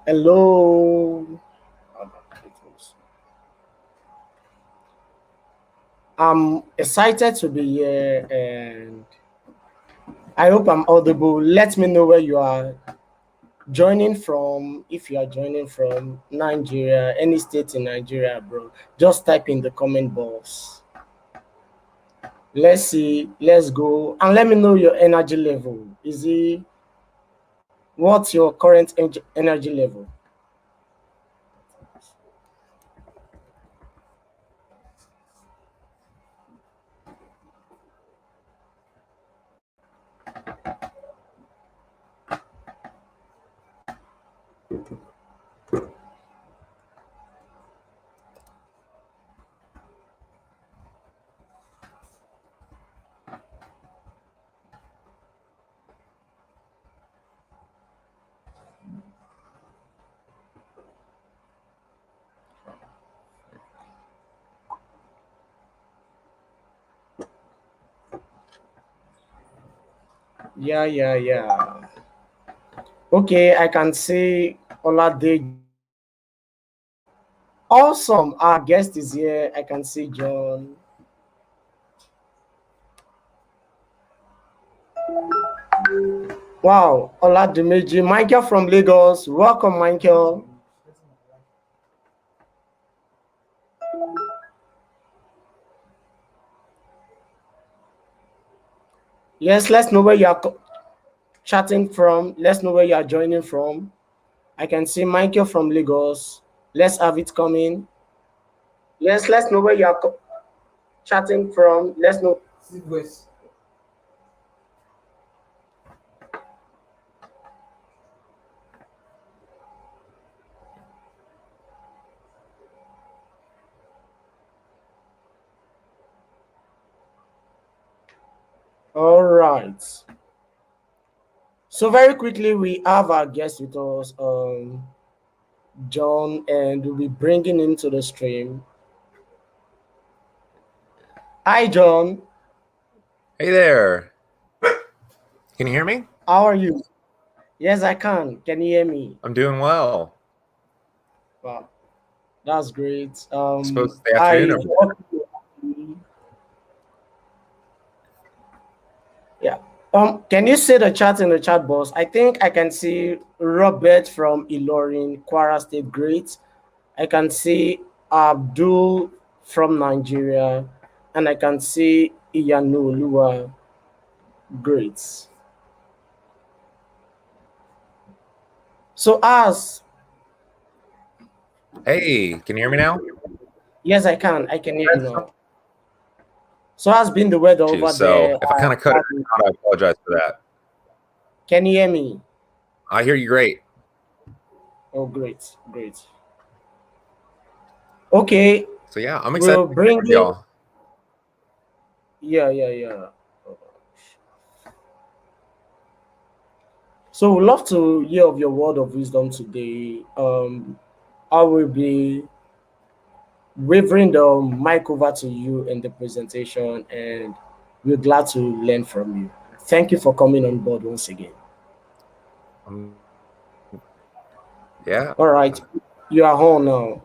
Hello. I'm excited to be here and I hope I'm audible. Let me know where you are joining from. If you are joining from Nigeria, any state in Nigeria, bro, just type in the comment box. Let's see, let's go. And let me know your energy level. What's your current energy level? Yeah. Okay, I can see Olade. Awesome. Our guest is here. I can see John. Wow. Oladimeji. Michael from Lagos. Welcome, Michael. Yes, let's know where you are chatting from. Let's know where you are joining from. I can see Michael from Lagos. Let's have it coming. Yes, let's know where you are chatting from. Let's know. All right. So very quickly, we have our guest with us, John, and we'll be bringing him to the stream. Hi, John. Hey there. Can you hear me? How are you? Yes, I can. Can you hear me? I'm doing well. Wow, that's great. I suppose it's the afternoon over there. Yeah. Can you see the chat in the chat box? I think I can see Robert from Ilorin, Kwara State. Great. I can see Abdul from Nigeria, and I can see Iyanoluwa. Great. So as Hey, can you hear me now? yes, I can. I can hear you now. So has been the weather over So there? if I kind of cut it out, I apologize for that. Can you hear me? I hear you great. Oh, great. Okay, So yeah, I'm excited we'll to bring with in. y'all. Yeah. So we'd love to hear of your word of wisdom today. I will be wavering the mic over to you in the presentation, and we're glad to learn from you. Thank you for coming on board once again. Yeah. All right, you are on now.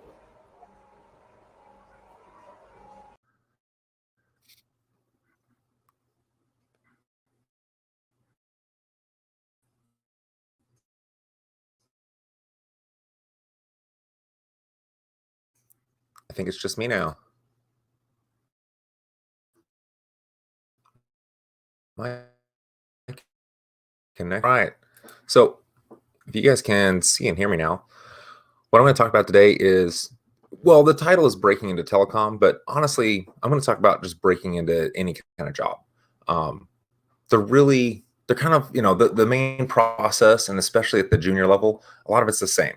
I think it's just me now. My connect. Right. So if you guys can see and hear me now, what I'm going to talk about today is, well, the title is breaking into telecom, but honestly, I'm going to talk about just breaking into any kind of job. They're kind of, the main process, and especially at the junior level, a lot of it's the same.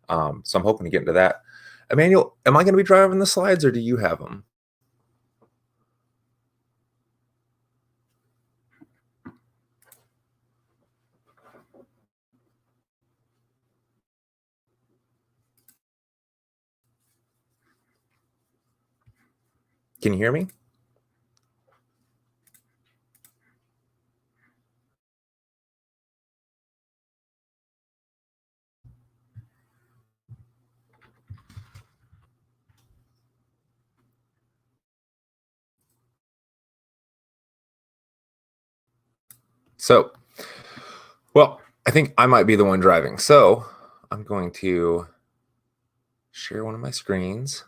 So I'm hoping to get into that. Emmanuel, am I going to be driving the slides or do you have them? Can you hear me? So, well, I think I might be the one driving. So I'm going to share one of my screens.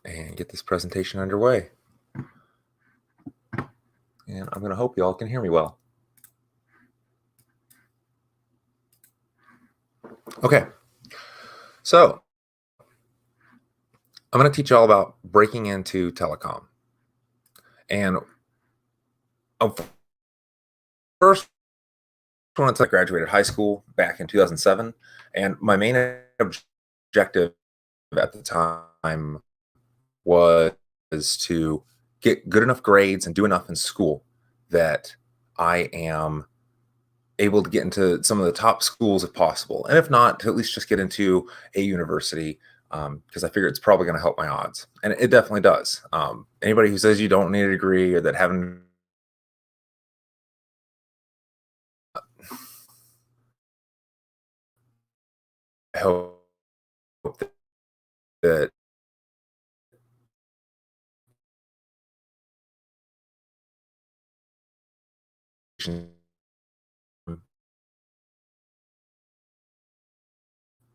And get this presentation underway. And I'm going to hope you all can hear me well. Okay. So I'm going to teach you all about breaking into telecom. And first, I graduated high school back in 2007. And my main objective at the time was to get good enough grades and do enough in school that I am able to get into some of the top schools if possible. And if not, to at least just get into a university, because I figure it's probably going to help my odds. And it definitely does. Anybody who says you don't need a degree or that haven't I hope that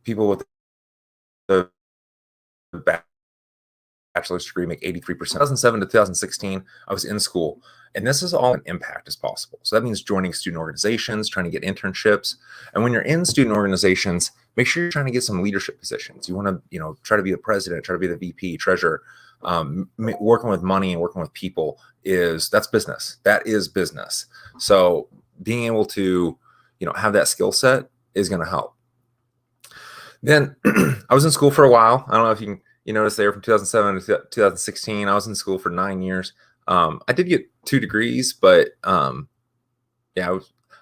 people with the bachelor's degree make 83%. 2007 to 2016, I was in school. And this is all an impact as possible. So that means joining student organizations, trying to get internships. And when you're in student organizations, make sure you're trying to get some leadership positions. You want to, try to be the president, try to be the VP, treasurer. Working with money and working with people that's business. That is business. So being able to, have that skill set is going to help. Then I was in school for a while. I don't know if you notice there from 2007 to 2016, I was in school for 9 years. I did get 2 degrees, but a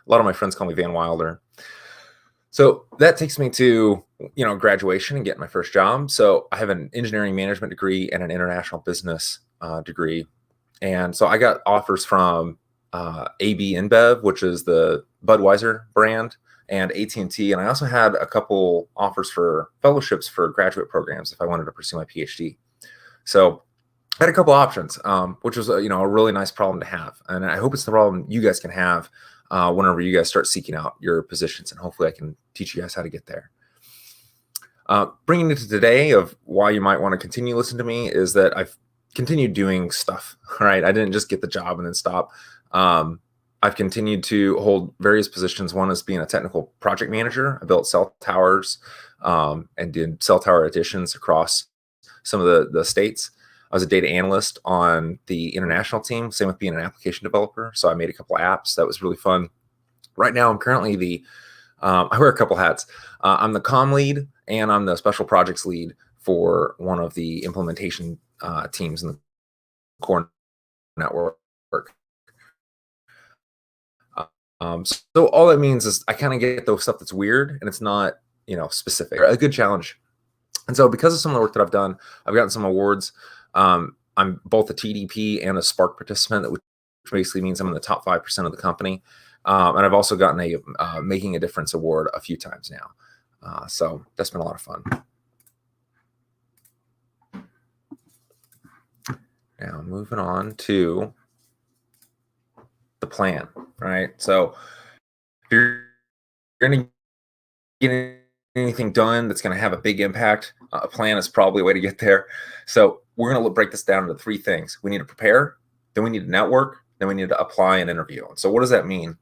lot of my friends call me Van Wilder. So that takes me to, graduation and getting my first job. So I have an engineering management degree and an international business degree. And so I got offers from AB InBev, which is the Budweiser brand, and AT&T. And I also had a couple offers for fellowships for graduate programs if I wanted to pursue my PhD. So I had a couple options, which was, a really nice problem to have. And I hope it's the problem you guys can have whenever you guys start seeking out your positions. And hopefully I can teach you guys how to get there. Bringing it to today of why you might want to continue listening to me is that I've continued doing stuff, right? I didn't just get the job and then stop. I've continued to hold various positions. One is being a technical project manager. I built cell towers and did cell tower additions across some of the states. I was a data analyst on the international team, same with being an application developer. So I made a couple of apps. That was really fun. Right now, I'm currently I wear a couple hats. I'm the comm lead and I'm the special projects lead for one of the implementation teams in the core network. So all that means is I kind of get those stuff that's weird and it's not, specific. A good challenge. And so because of some of the work that I've done, I've gotten some awards. I'm both a TDP and a Spark participant, which basically means I'm in the top 5% of the company. And I've also gotten a Making a Difference award a few times now. So that's been a lot of fun. Now moving on to the plan, right? So if you're going to get anything done that's going to have a big impact, a plan is probably a way to get there. So we're going to break this down into 3 things. We need to prepare, then we need to network, then we need to apply and interview. And so what does that mean?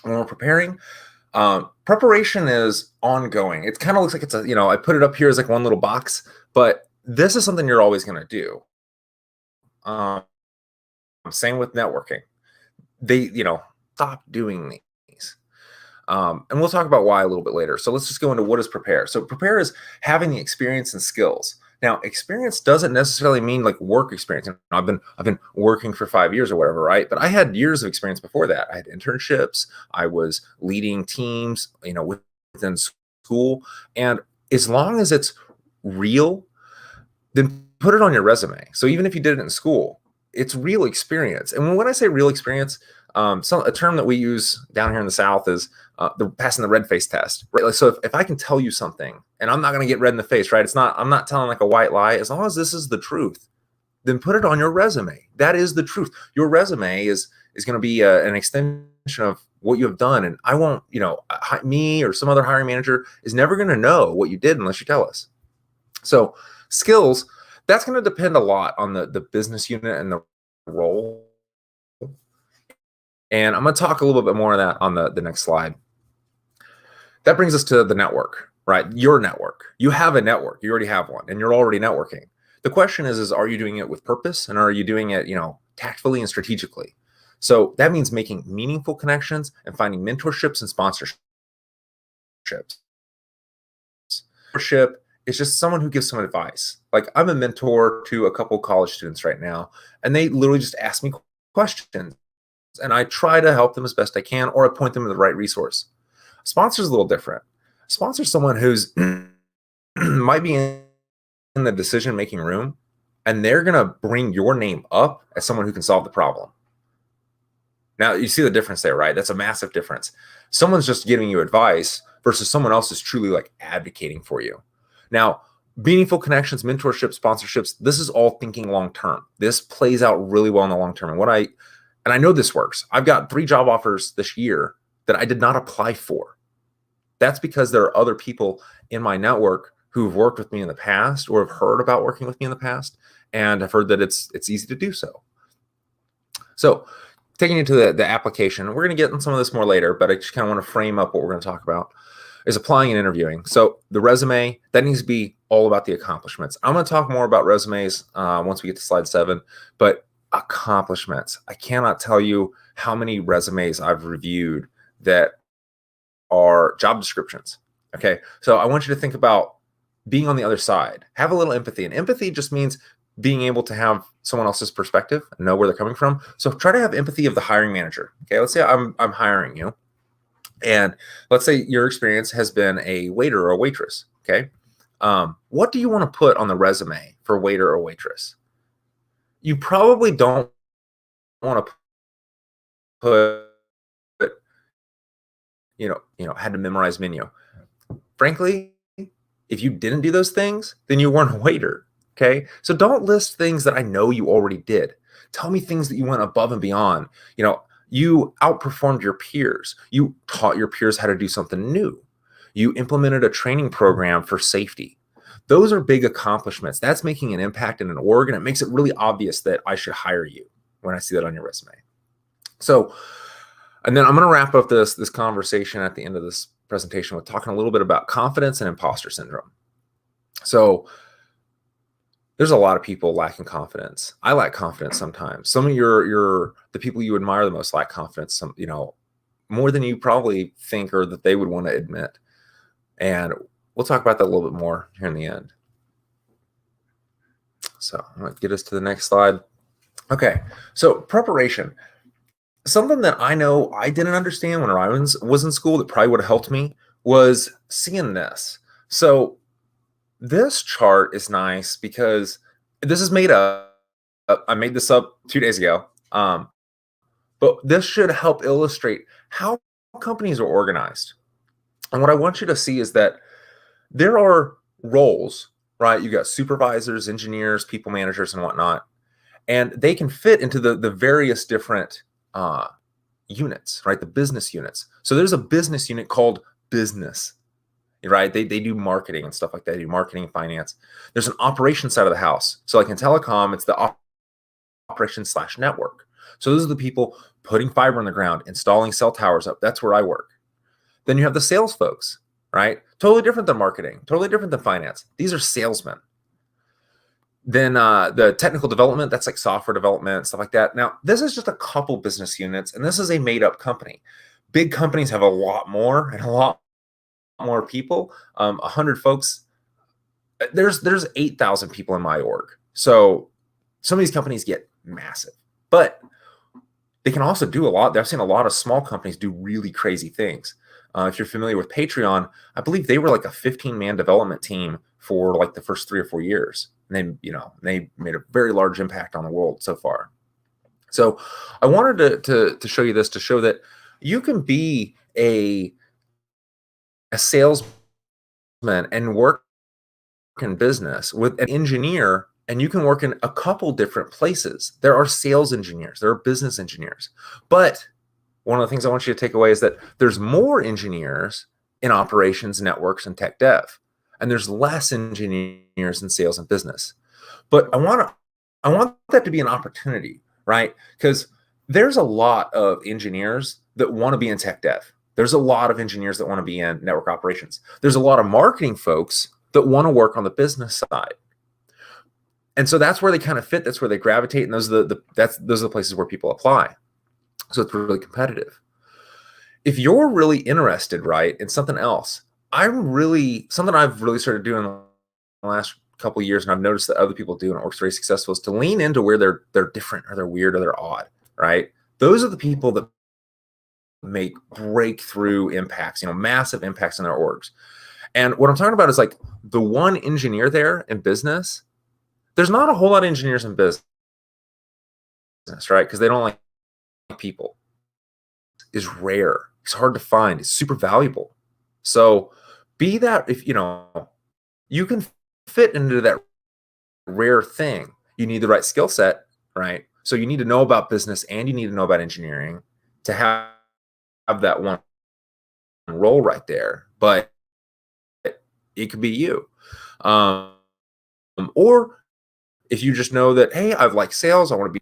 When we're preparing, preparation is ongoing. It kind of looks like it's I put it up here as like one little box, but this is something you're always going to do. Same with networking. They, stop doing these. And we'll talk about why a little bit later. So let's just go into what is prepare. So prepare is having the experience and skills. Now, experience doesn't necessarily mean like work experience. I've been working for 5 years or whatever, right? But I had years of experience before that. I had internships. I was leading teams, within school. And as long as it's real, then put it on your resume. So even if you did it in school, it's real experience. And when I say real experience, So a term that we use down here in the South is passing the red face test, right? Like, so if I can tell you something and I'm not going to get red in the face, right? I'm not telling like a white lie. As long as this is the truth, then put it on your resume. That is the truth. Your resume is going to be an extension of what you have done. And I won't, me or some other hiring manager is never going to know what you did unless you tell us. So skills, that's going to depend a lot on the business unit and the role. And I'm going to talk a little bit more of that on the next slide. That brings us to the network, right? Your network. You have a network. You already have one, and you're already networking. The question is are you doing it with purpose, and are you doing it, tactfully and strategically? So that means making meaningful connections and finding mentorships and sponsorships. Mentorship is just someone who gives some advice. Like I'm a mentor to a couple college students right now, and they literally just ask me questions, and I try to help them as best I can, or I point them to the right resource. A sponsor is a little different. A sponsor is someone who's might be in the decision-making room, and they're going to bring your name up as someone who can solve the problem. Now, you see the difference there, right? That's a massive difference. Someone's just giving you advice versus someone else is truly like advocating for you. Now, meaningful connections, mentorship, sponsorships, this is all thinking long-term. This plays out really well in the long term. And I know this works. I've got 3 job offers this year that I did not apply for. That's because there are other people in my network who've worked with me in the past or have heard about working with me in the past and have heard that it's easy to do so. So taking you to the application, we're going to get into some of this more later, but I just kind of want to frame up what we're going to talk about is applying and interviewing. So the resume, that needs to be all about the accomplishments. I'm going to talk more about resumes once we get to slide 7, but accomplishments. I cannot tell you how many resumes I've reviewed that are job descriptions. Okay. So I want you to think about being on the other side. Have a little empathy. And empathy just means being able to have someone else's perspective and know where they're coming from. So try to have empathy of the hiring manager. Okay. Let's say I'm hiring you. And let's say your experience has been a waiter or a waitress. Okay. What do you want to put on the resume for waiter or waitress? You probably don't want to put, had to memorize menu. Frankly, if you didn't do those things, then you weren't a waiter. Okay. So don't list things that I know you already did. Tell me things that you went above and beyond. You outperformed your peers. You taught your peers how to do something new. You implemented a training program for safety. Those are big accomplishments. That's making an impact in an org, and it makes it really obvious that I should hire you when I see that on your resume. So, and then I'm going to wrap up this conversation at the end of this presentation with talking a little bit about confidence and imposter syndrome. So there's a lot of people lacking confidence. I lack confidence sometimes. Some of the people you admire the most lack confidence, more than you probably think or that they would want to admit. And we'll talk about that a little bit more here in the end. So I'm going to get us to the next slide. Okay, so preparation. Something that I know I didn't understand when I was in school that probably would have helped me was seeing this. So this chart is nice because this is made up. I made this up 2 days ago. But this should help illustrate how companies are organized. And what I want you to see is that there are roles, right? You got supervisors, engineers, people managers, and whatnot. And they can fit into the various different units, right? The business units. So there's a business unit called business, right? They do marketing and stuff like that. They do marketing and finance. There's an operations side of the house. So like in telecom, it's the operations/network. So those are the people putting fiber in the ground, installing cell towers up. That's where I work. Then you have the sales folks, right? Totally different than marketing, totally different than finance. These are salesmen. Then the technical development, that's like software development, stuff like that. Now, this is just a couple business units, and this is a made-up company. Big companies have a lot more and a lot more people. 100 folks. There's 8,000 people in my org. So some of these companies get massive, but they can also do a lot. I've seen a lot of small companies do really crazy things. If you're familiar with Patreon, I believe they were like a 15-man development team for like the first 3 or 4 years. And they made a very large impact on the world so far. So I wanted to show you this, to show that you can be a salesman and work in business with an engineer, and you can work in a couple different places. There are sales engineers, there are business engineers. But one of the things I want you to take away is that there's more engineers in operations, networks, and tech dev, and there's less engineers in sales and business. But I want that to be an opportunity, right? Because there's a lot of engineers that want to be in tech dev. There's a lot of engineers that want to be in network operations. There's a lot of marketing folks that want to work on the business side. And so that's where they kind of fit. That's where they gravitate. And those are the places where people apply. So it's really competitive. If you're really interested, right, in something else, something I've really started doing in the last couple of years, and I've noticed that other people do, and it works very successful, is to lean into where they're different, or they're weird, or they're odd, right? Those are the people that make breakthrough impacts, massive impacts in their orgs. And what I'm talking about is like the one engineer there in business. There's not a whole lot of engineers in business, right? Because they don't like people. Is rare. It's hard to find. It's super valuable. So be that, if you can fit into that rare thing. You need the right skill set, right? So you need to know about business and you need to know about engineering to have that one role right there. But it could be you. Or if you just know that, hey, I've liked sales, I want to be.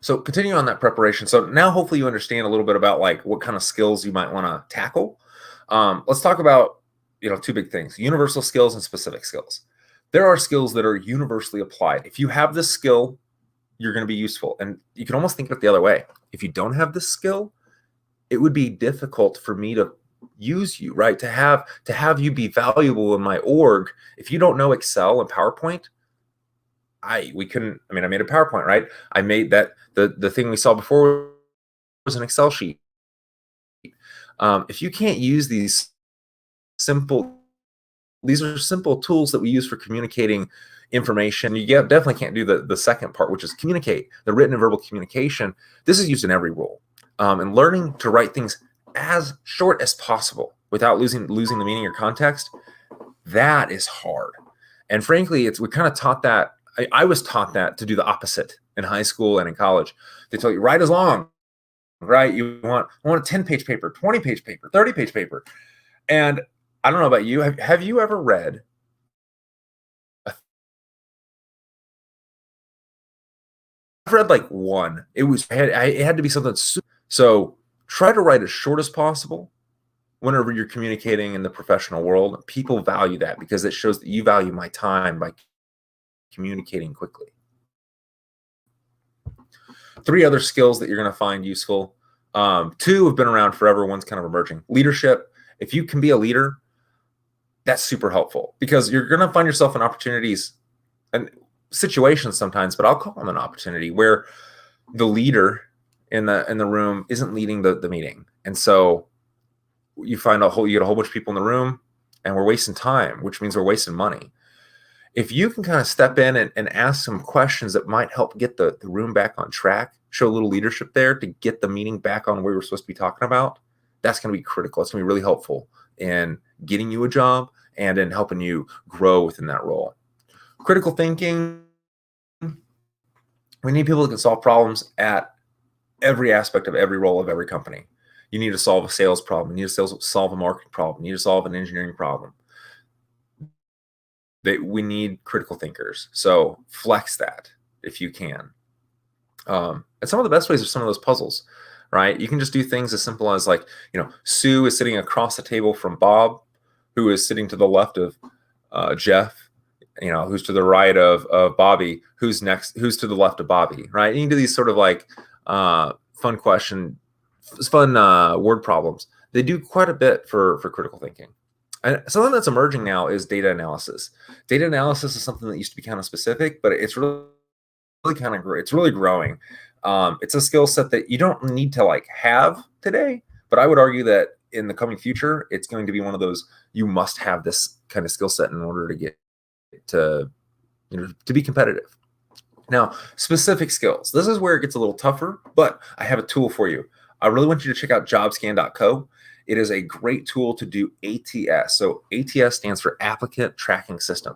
So continue on that preparation. So now hopefully you understand a little bit about like what kind of skills you might want to tackle. Let's talk about, two big things: universal skills and specific skills. There are skills that are universally applied. If you have this skill, you're going to be useful. And you can almost think of it the other way. If you don't have this skill, it would be difficult for me to use you, right? To have you be valuable in my org. If you don't know Excel and PowerPoint, I made a PowerPoint, right? I made that, the thing we saw before was an Excel sheet. If you can't use these are simple tools that we use for communicating information. You definitely can't do the second part, which is communicate, the written and verbal communication. This is used in every role. And learning to write things as short as possible without losing the meaning or context, that is hard. And frankly, we kind of taught that. I was taught that to do the opposite in high school and in college. They tell you write as long, right? You want a 10-page paper, 20-page paper, 30-page paper. And I don't know about you. Have you ever read I've read like one. It had to be something super. So try to write as short as possible whenever you're communicating in the professional world. People value that because it shows that you value my time by communicating quickly. 3 other skills that you're going to find useful. 2 have been around forever. One's kind of emerging. Leadership. If you can be a leader, that's super helpful because you're going to find yourself in opportunities and situations sometimes, but I'll call them an opportunity where the leader in the room isn't leading the meeting. And so you get a whole bunch of people in the room and we're wasting time, which means we're wasting money. If you can kind of step in and ask some questions that might help get the room back on track, show a little leadership there to get the meeting back on where we're supposed to be talking about, that's going to be critical. It's going to be really helpful in getting you a job and in helping you grow within that role. Critical thinking. We need people that can solve problems at every aspect of every role of every company. You need to solve a sales problem. You need to solve a marketing problem. You need to solve an engineering problem. We need critical thinkers. So flex that if you can. And some of the best ways are some of those puzzles, right? You can just do things as simple as like, Sue is sitting across the table from Bob, who is sitting to the left of Jeff, who's to the right of Bobby, who's to the left of Bobby, right? And you can do these sort of like fun word problems. They do quite a bit for critical thinking. And something that's emerging now is data analysis. Data analysis is something that used to be kind of specific, but it's really it's really growing. It's a skill set that you don't need to like have today, but I would argue that in the coming future, it's going to be one of those, you must have this kind of skill set in order to get to be competitive. Now, specific skills. This is where it gets a little tougher, but I have a tool for you. I really want you to check out jobscan.co. It is a great tool to do ATS. So ATS stands for Applicant Tracking System.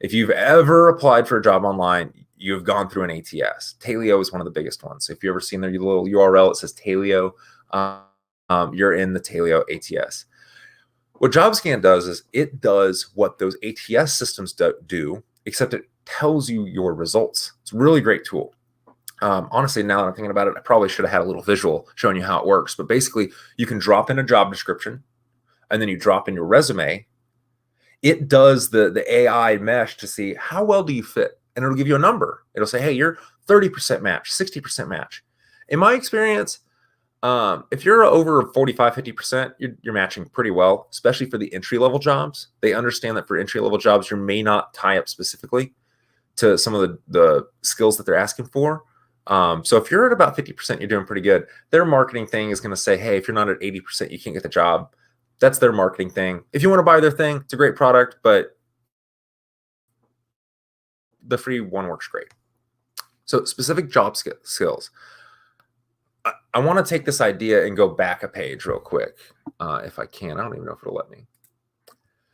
If you've ever applied for a job online, you've gone through an ATS. Taleo is one of the biggest ones. So if you've ever seen their little URL, it says Taleo. You're in the Taleo ATS. What JobScan does is it does what those ATS systems do, except it tells you your results. It's a really great tool. Honestly, now that I'm thinking about it, I probably should have had a little visual showing you how it works. But basically, you can drop in a job description, and then you drop in your resume. It does the AI mesh to see how well do you fit, and it'll give you a number. It'll say, hey, you're 30% match, 60% match. In my experience, if you're over 45, 50%, you're matching pretty well, especially for the entry-level jobs. They understand that for entry-level jobs, you may not tie up specifically to some of the skills that they're asking for. So if you're at about 50%, you're doing pretty good. Their marketing thing is going to say, hey, if you're not at 80%, you can't get the job. That's their marketing thing. If you want to buy their thing, it's a great product, but the free one works great. So specific job skills. I want to take this idea and go back a page real quick, if I can. I don't even know if it'll let me.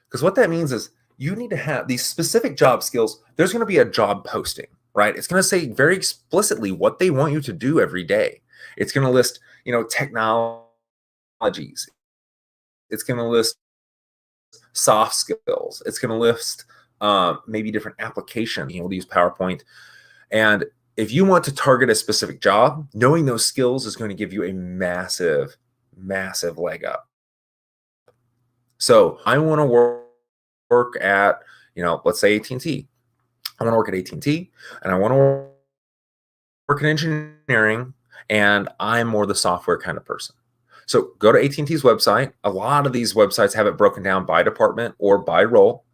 Because what that means is you need to have these specific job skills. There's going to be a job posting, right? It's going to say very explicitly what they want you to do every day. It's going to list, technologies. It's going to list soft skills. It's going to list maybe different applications, to use PowerPoint. And if you want to target a specific job, knowing those skills is going to give you a massive, massive leg up. So I want to work at, let's say AT&T. I want to work at AT&T, and I want to work in engineering, and I'm more the software kind of person. So go to AT&T's website. A lot of these websites have it broken down by department or by role.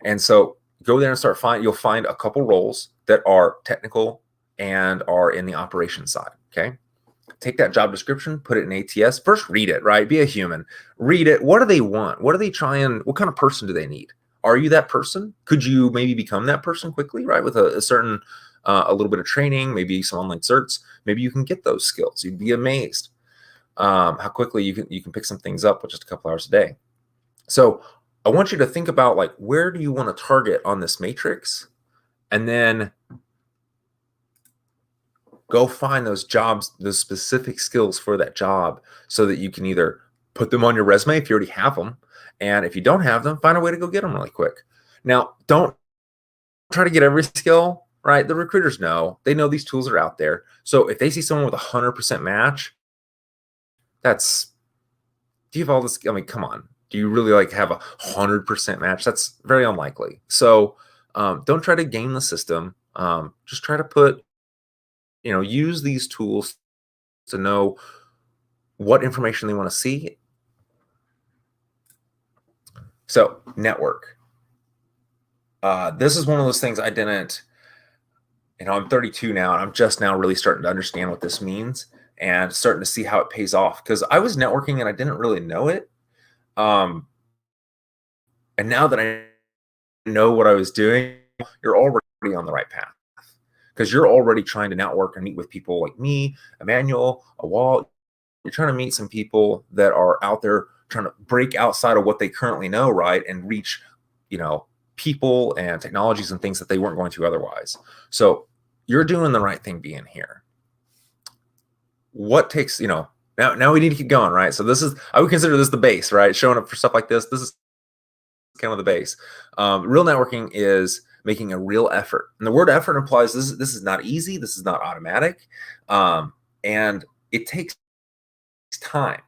And so go there and you'll find a couple roles that are technical and are in the operations side, okay? Take that job description, put it in ATS. First, read it, right? Be a human. Read it. What do they want? What kind of person do they need? Are you that person? Could you maybe become that person quickly, right? With a certain, a little bit of training, maybe some online certs, maybe you can get those skills. You'd be amazed how quickly you can pick some things up with just a couple hours a day. So I want you to think about, like, where do you want to target on this matrix? And then go find those jobs, those specific skills for that job, so that you can either put them on your resume if you already have them. And if you don't have them, find a way to go get them really quick. Now, don't try to get every skill, right? The recruiters know. They know these tools are out there. So if they see someone with 100% match, do you have all this? I mean, come on. Do you really have 100% match? That's very unlikely. So don't try to game the system. Just try to use these tools to know what information they want to see. So network. This is one of those things I didn't, I'm 32 now, and I'm just now really starting to understand what this means and starting to see how it pays off, because I was networking and I didn't really know it. And now that I know what I was doing, you're already on the right path, because you're already trying to network and meet with people like me, Emmanuel, Awal. You're trying to meet some people that are out there trying to break outside of what they currently know, right, and reach, people and technologies and things that they weren't going to otherwise. So you're doing the right thing being here. What takes, now we need to keep going, right? So I would consider this the base, right? Showing up for stuff like this is kind of the base. Real networking is making a real effort. And the word effort implies this is not easy. This is not automatic. And it takes time.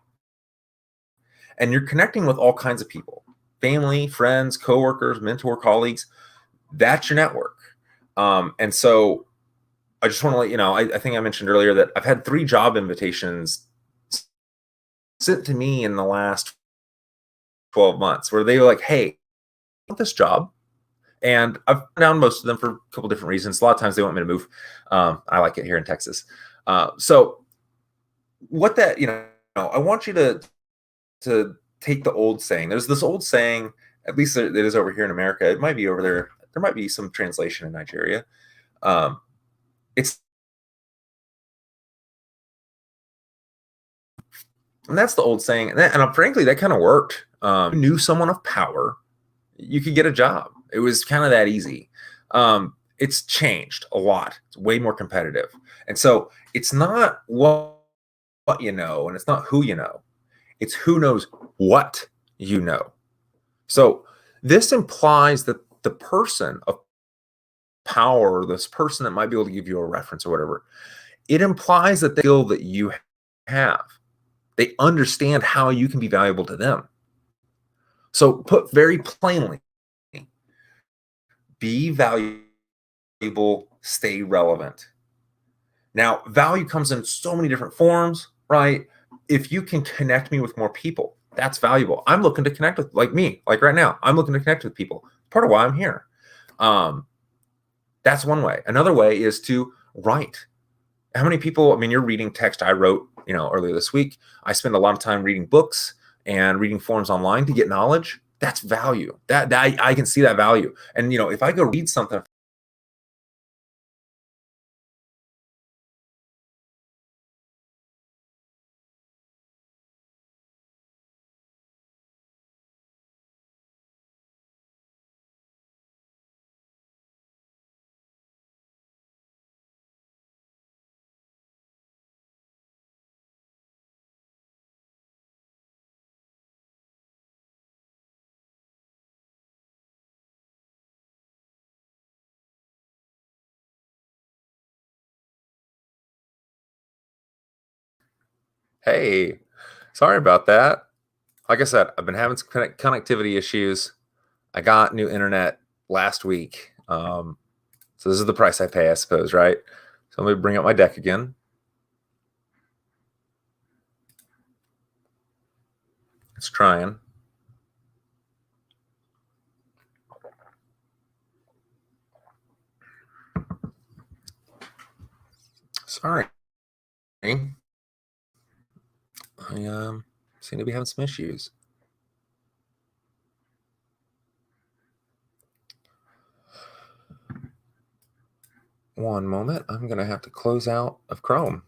And you're connecting with all kinds of people, family, friends, coworkers, mentor, colleagues. That's your network. And so I just want to let you know, I think I mentioned earlier that I've had 3 job invitations sent to me in the last 12 months where they were like, hey, I want this job. And I've turned down most of them for a couple different reasons. A lot of times they want me to move. I like it here in Texas. So what that, I want you to take the old saying. There's this old saying, at least it is over here in America. It might be over there. There might be some translation in Nigeria. and that's the old saying, and frankly, that kind of worked. You knew someone of power, you could get a job. It was kind of that easy. It's changed a lot. It's way more competitive. And so it's not what you know, and it's not who you know. It's who knows what you know. So this implies that the person of power, this person that might be able to give you a reference or whatever, it implies that the skill that you have, they understand how you can be valuable to them. So put very plainly, be valuable, stay relevant. Now, value comes in so many different forms, right? If you can connect me with more people, that's valuable. I'm looking to connect with, like me, like right now, I'm looking to connect with people. Part of why I'm here. That's one way. Another way is to write. How many people, I mean, you're reading text I wrote, earlier this week. I spend a lot of time reading books and reading forums online to get knowledge. That's value. That I can see that value. And, if I go read something, hey, sorry about that. Like I said, I've been having some connectivity issues. I got new internet last week. So this is the price I pay, I suppose, right? So let me bring up my deck again. It's trying. Sorry. I seem to be having some issues. One moment. I'm going to have to close out of Chrome.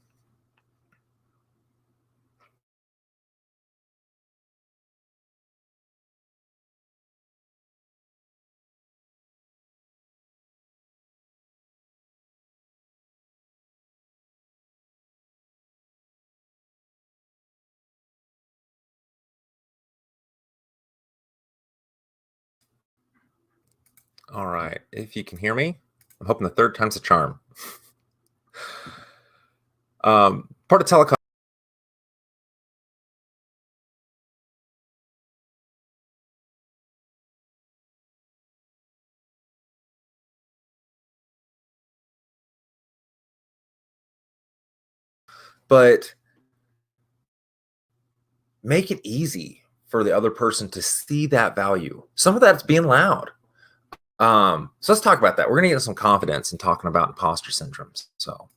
All right. If you can hear me, I'm hoping the third time's a charm. Part of telecom. But make it easy for the other person to see that value. Some of that's being loud. So let's talk about that. We're going to get some confidence in talking about imposter syndromes. So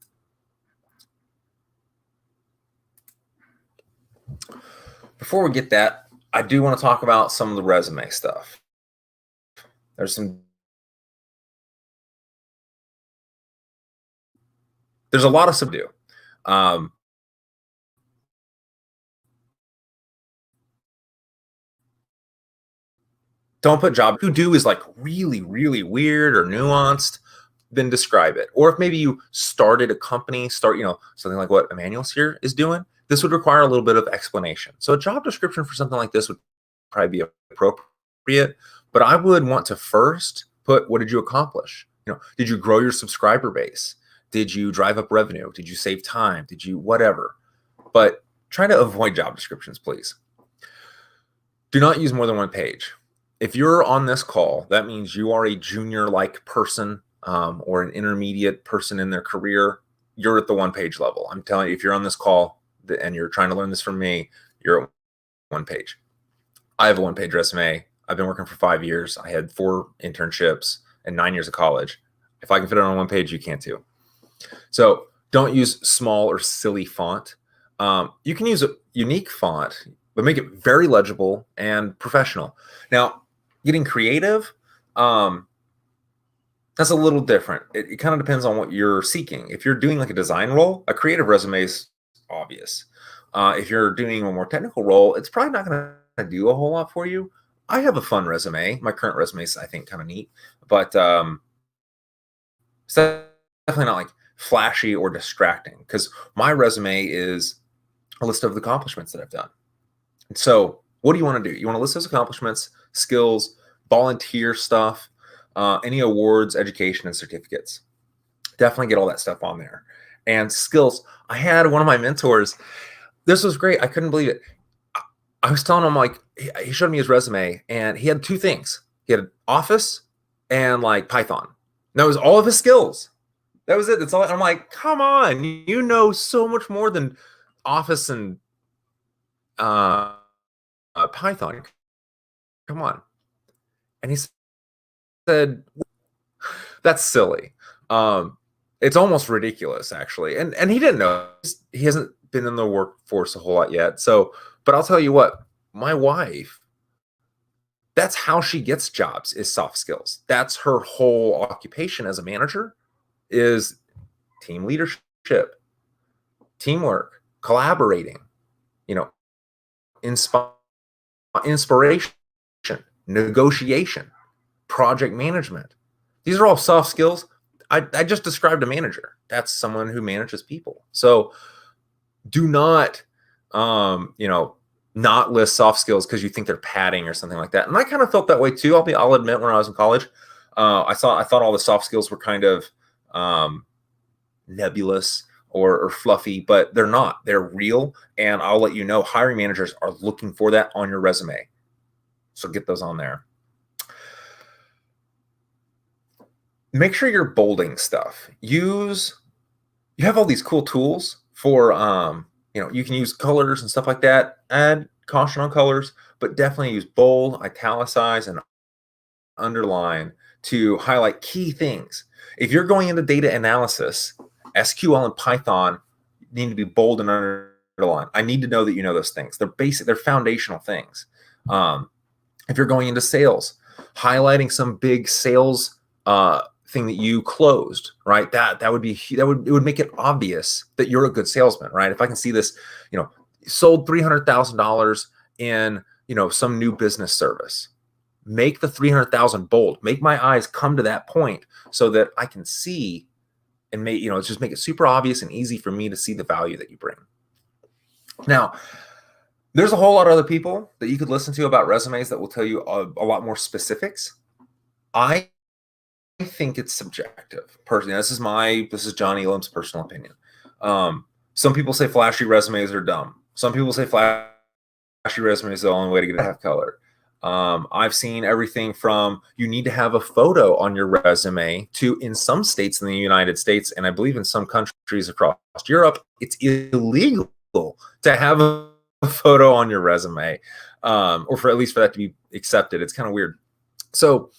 before we get that, I do want to talk about some of the resume stuff. There's a lot of subdue. Don't put job. Who do is like really, really weird or nuanced, then describe it. Or if maybe you started a company, something like what Emmanuel's here is doing, this would require a little bit of explanation. So a job description for something like this would probably be appropriate, but I would want to first put, what did you accomplish? Did you grow your subscriber base? Did you drive up revenue? Did you save time? Did you whatever? But try to avoid job descriptions, please. Do not use more than one page. If you're on this call, that means you are a junior-like person or an intermediate person in their career. You're at the one-page level. I'm telling you, if you're on this call and you're trying to learn this from me, you're at one page. I have a one-page resume. I've been working for 5 years. I had 4 internships and 9 years of college. If I can fit it on one page, you can too. So don't use small or silly font. You can use a unique font, but make it very legible and professional. Now, getting creative, that's a little different. It kind of depends on what you're seeking. If you're doing like a design role, a creative resume is obvious. If you're doing a more technical role, it's probably not going to do a whole lot for you. I have a fun resume. My current resume is, I think, kind of neat, but it's definitely not like flashy or distracting, because my resume is a list of the accomplishments that I've done. And so what do you want to do? You want to list those accomplishments, skills, volunteer stuff, any awards, education, and certificates. Definitely get all that stuff on there. And skills. I had one of my mentors. This was great. I couldn't believe it. I was telling him, like, he showed me his resume, and he had two things. He had Office and like Python. That was all of his skills. That was it. That's all. I'm like, come on, you know so much more than Office and Python. Come on. And he said, that's silly. It's almost ridiculous, actually. And he didn't know. He hasn't been in the workforce a whole lot yet. So, but I'll tell you what, my wife, that's how she gets jobs, is soft skills. That's her whole occupation as a manager, is team leadership, teamwork, collaborating, inspiration, negotiation, project management. These are all soft skills. I just described a manager. That's someone who manages people. So do not, not list soft skills because you think they're padding or something like that. And I kind of felt that way too. I'll admit, when I was in college, I thought all the soft skills were kind of nebulous or fluffy, but they're not. They're real. And I'll let you know, hiring managers are looking for that on your resume. So get those on there. Make sure you're bolding stuff. You have all these cool tools for, you can use colors and stuff like that. Add caution on colors, but definitely use bold, italicize, and underline to highlight key things. If you're going into data analysis, SQL and Python need to be bold and underlined. I need to know that you know those things. They're basic, they're foundational things. If you're going into sales, highlighting some big sales thing that you closed, right? It would make it obvious that you're a good salesman, right? If I can see this, sold $300,000 in, some new business service, make the 300,000 bold, make my eyes come to that point so that I can see and just make it super obvious and easy for me to see the value that you bring. Now, there's a whole lot of other people that you could listen to about resumes that will tell you a lot more specifics. I think it's subjective. Personally, this is John Elam's personal opinion. Some people say flashy resumes are dumb. Some people say flashy resumes are the only way to get a half color. I've seen everything from you need to have a photo on your resume to, in some states in the United States, and I believe in some countries across Europe, it's illegal to have a photo on your resume, or for at least for that to be accepted. It's kind of weird. So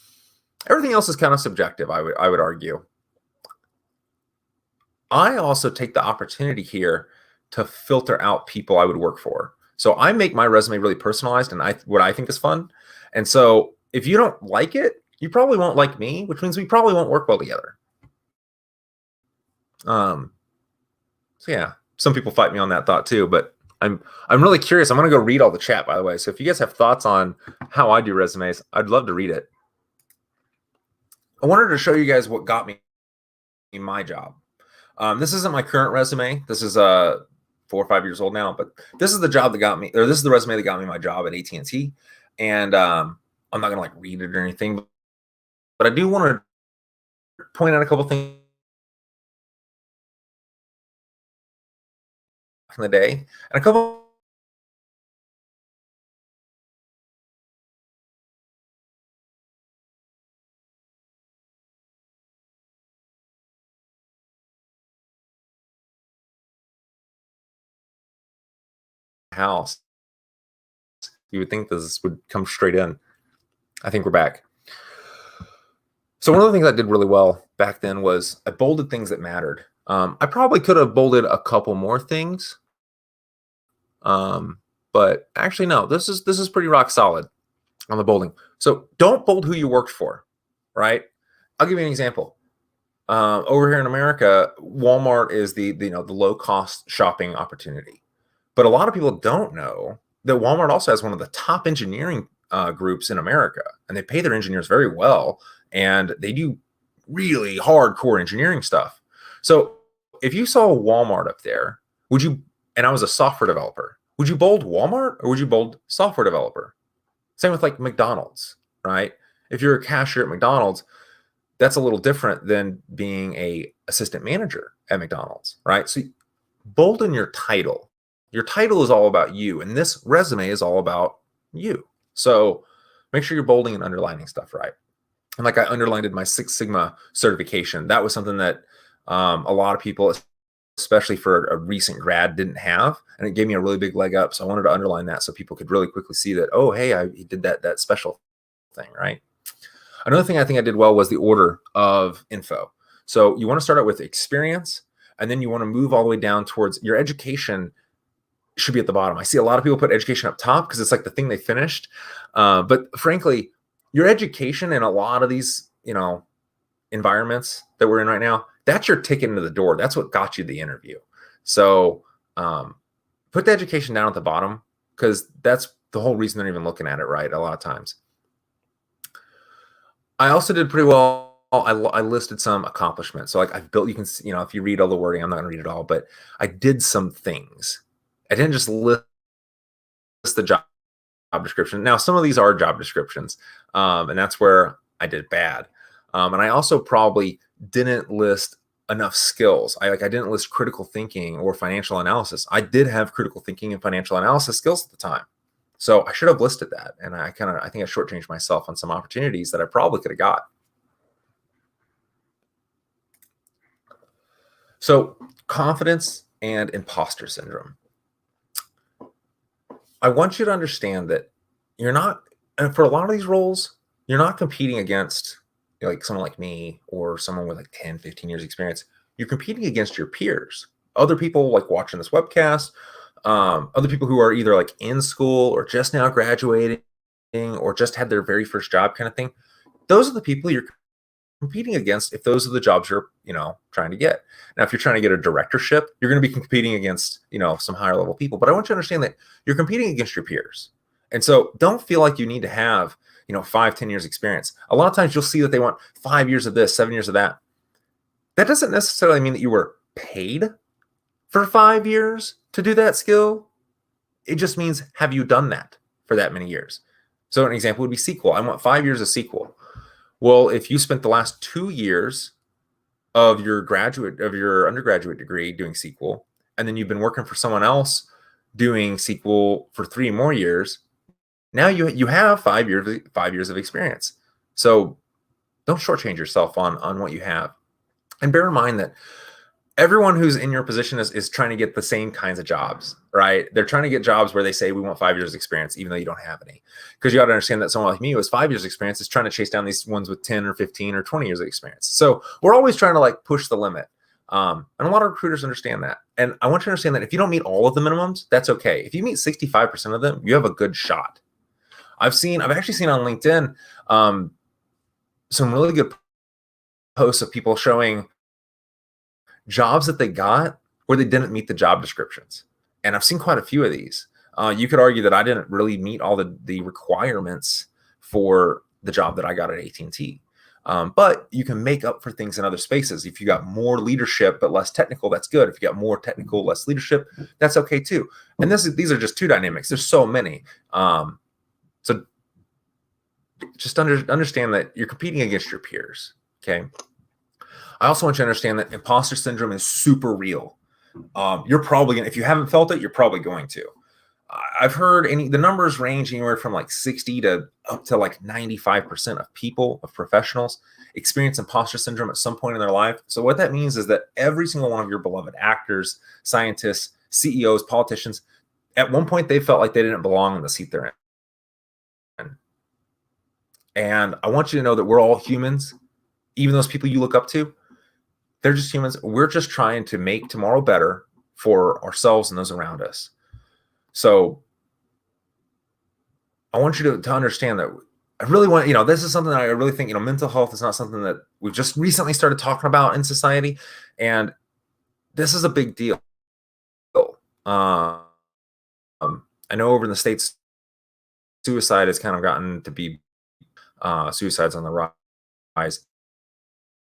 everything else is kind of subjective, I would argue. I also take the opportunity here to filter out people I would work for. So I make my resume really personalized and what I think is fun. And so if you don't like it, you probably won't like me, which means we probably won't work well together. So yeah, some people fight me on that thought too, but I'm really curious. I'm going to go read all the chat, by the way. So if you guys have thoughts on how I do resumes, I'd love to read it. I wanted to show you guys what got me my job. This isn't my current resume. This is 4 or 5 years old now, but this is the job that got me, or this is the resume that got me my job at AT&T. And I'm not gonna read it or anything, but I do want to point out a couple things in the day, and a couple house. You would think this would come straight in. I think we're back. So one of the things I did really well back then was I bolded things that mattered. I probably could have bolded a couple more things, but actually no. This is pretty rock solid on the bolding. So don't bold who you worked for, right? I'll give you an example. Over here in America, Walmart is the low cost shopping opportunity. But a lot of people don't know that Walmart also has one of the top engineering groups in America, and they pay their engineers very well, and they do really hardcore engineering stuff. So if you saw Walmart up there, would you, and I was a software developer, would you bold Walmart or would you bold software developer? Same with like McDonald's, right? If you're a cashier at McDonald's, that's a little different than being a assistant manager at McDonald's, right? So bolden your title. Your title is all about you, and this resume is all about you. So make sure you're bolding and underlining stuff right. And like I underlined my Six Sigma certification. That was something that a lot of people, especially for a recent grad, didn't have, and it gave me a really big leg up. So I wanted to underline that so people could really quickly see that, oh, hey, he did that special thing, right? Another thing I think I did well was the order of info. So you want to start out with experience, and then you want to move all the way down towards your education should be at the bottom. I see a lot of people put education up top because it's like the thing they finished. But frankly, your education in a lot of these, environments that we're in right now, that's your ticket into the door. That's what got you the interview. So put the education down at the bottom because that's the whole reason they're even looking at it, right? A lot of times. I also did pretty well. I listed some accomplishments. So like I've built, you can see, if you read all the wording, I'm not gonna read it all, but I did some things. I didn't just list the job description. Now, some of these are job descriptions, and that's where I did bad. And I also probably didn't list enough skills. I didn't list critical thinking or financial analysis. I did have critical thinking and financial analysis skills at the time. So I should have listed that. And I think I shortchanged myself on some opportunities that I probably could have got. So confidence and imposter syndrome. I want you to understand that you're not, and for a lot of these roles, you're not competing against like someone like me or someone with like 10, 15 years experience. You're competing against your peers, other people like watching this webcast, other people who are either like in school or just now graduating or just had their very first job kind of thing. Those are the people you're competing against if those are the jobs you're, trying to get. Now, if you're trying to get a directorship, you're going to be competing against, some higher level people. But I want you to understand that you're competing against your peers. And so don't feel like you need to have, 5, 10 years experience. A lot of times you'll see that they want 5 years of this, 7 years of that. That doesn't necessarily mean that you were paid for 5 years to do that skill. It just means, have you done that for that many years? So an example would be SQL. I want 5 years of SQL. Well, if you spent the last 2 years of your undergraduate degree doing SQL, and then you've been working for someone else doing SQL for 3 more years, now you have 5 years of experience. So don't shortchange yourself on what you have. And bear in mind that everyone who's in your position is trying to get the same kinds of jobs, right? They're trying to get jobs where they say we want 5 years experience, even though you don't have any. Because you got to understand that someone like me who has 5 years experience is trying to chase down these ones with 10 or 15 or 20 years of experience. So we're always trying to like push the limit. And a lot of recruiters understand that. And I want you to understand that if you don't meet all of the minimums, that's okay. If you meet 65% of them, you have a good shot. I've actually seen on LinkedIn some really good posts of people showing jobs that they got where they didn't meet the job descriptions. And I've seen quite a few of these. You could argue that I didn't really meet all the requirements for the job that I got at AT&T. But you can make up for things in other spaces. If you got more leadership but less technical, that's good. If you got more technical, less leadership, that's okay too. And these are just two dynamics. There's so many. So just understand that you're competing against your peers, okay? I also want you to understand that imposter syndrome is super real. You're probably going to, if you haven't felt it, you're probably going to. I've heard the numbers range anywhere from like 60 to up to like 95% of people, of professionals, experience imposter syndrome at some point in their life. So what that means is that every single one of your beloved actors, scientists, CEOs, politicians, at one point they felt like they didn't belong in the seat they're in. And I want you to know that we're all humans. Even those people you look up to, they're just humans. We're just trying to make tomorrow better for ourselves and those around us. So I want you to understand that I really want, this is something that I really think, mental health is not something that we've just recently started talking about in society. And this is a big deal. Um, I know over in the States, suicide has kind of gotten to be suicides on the rise.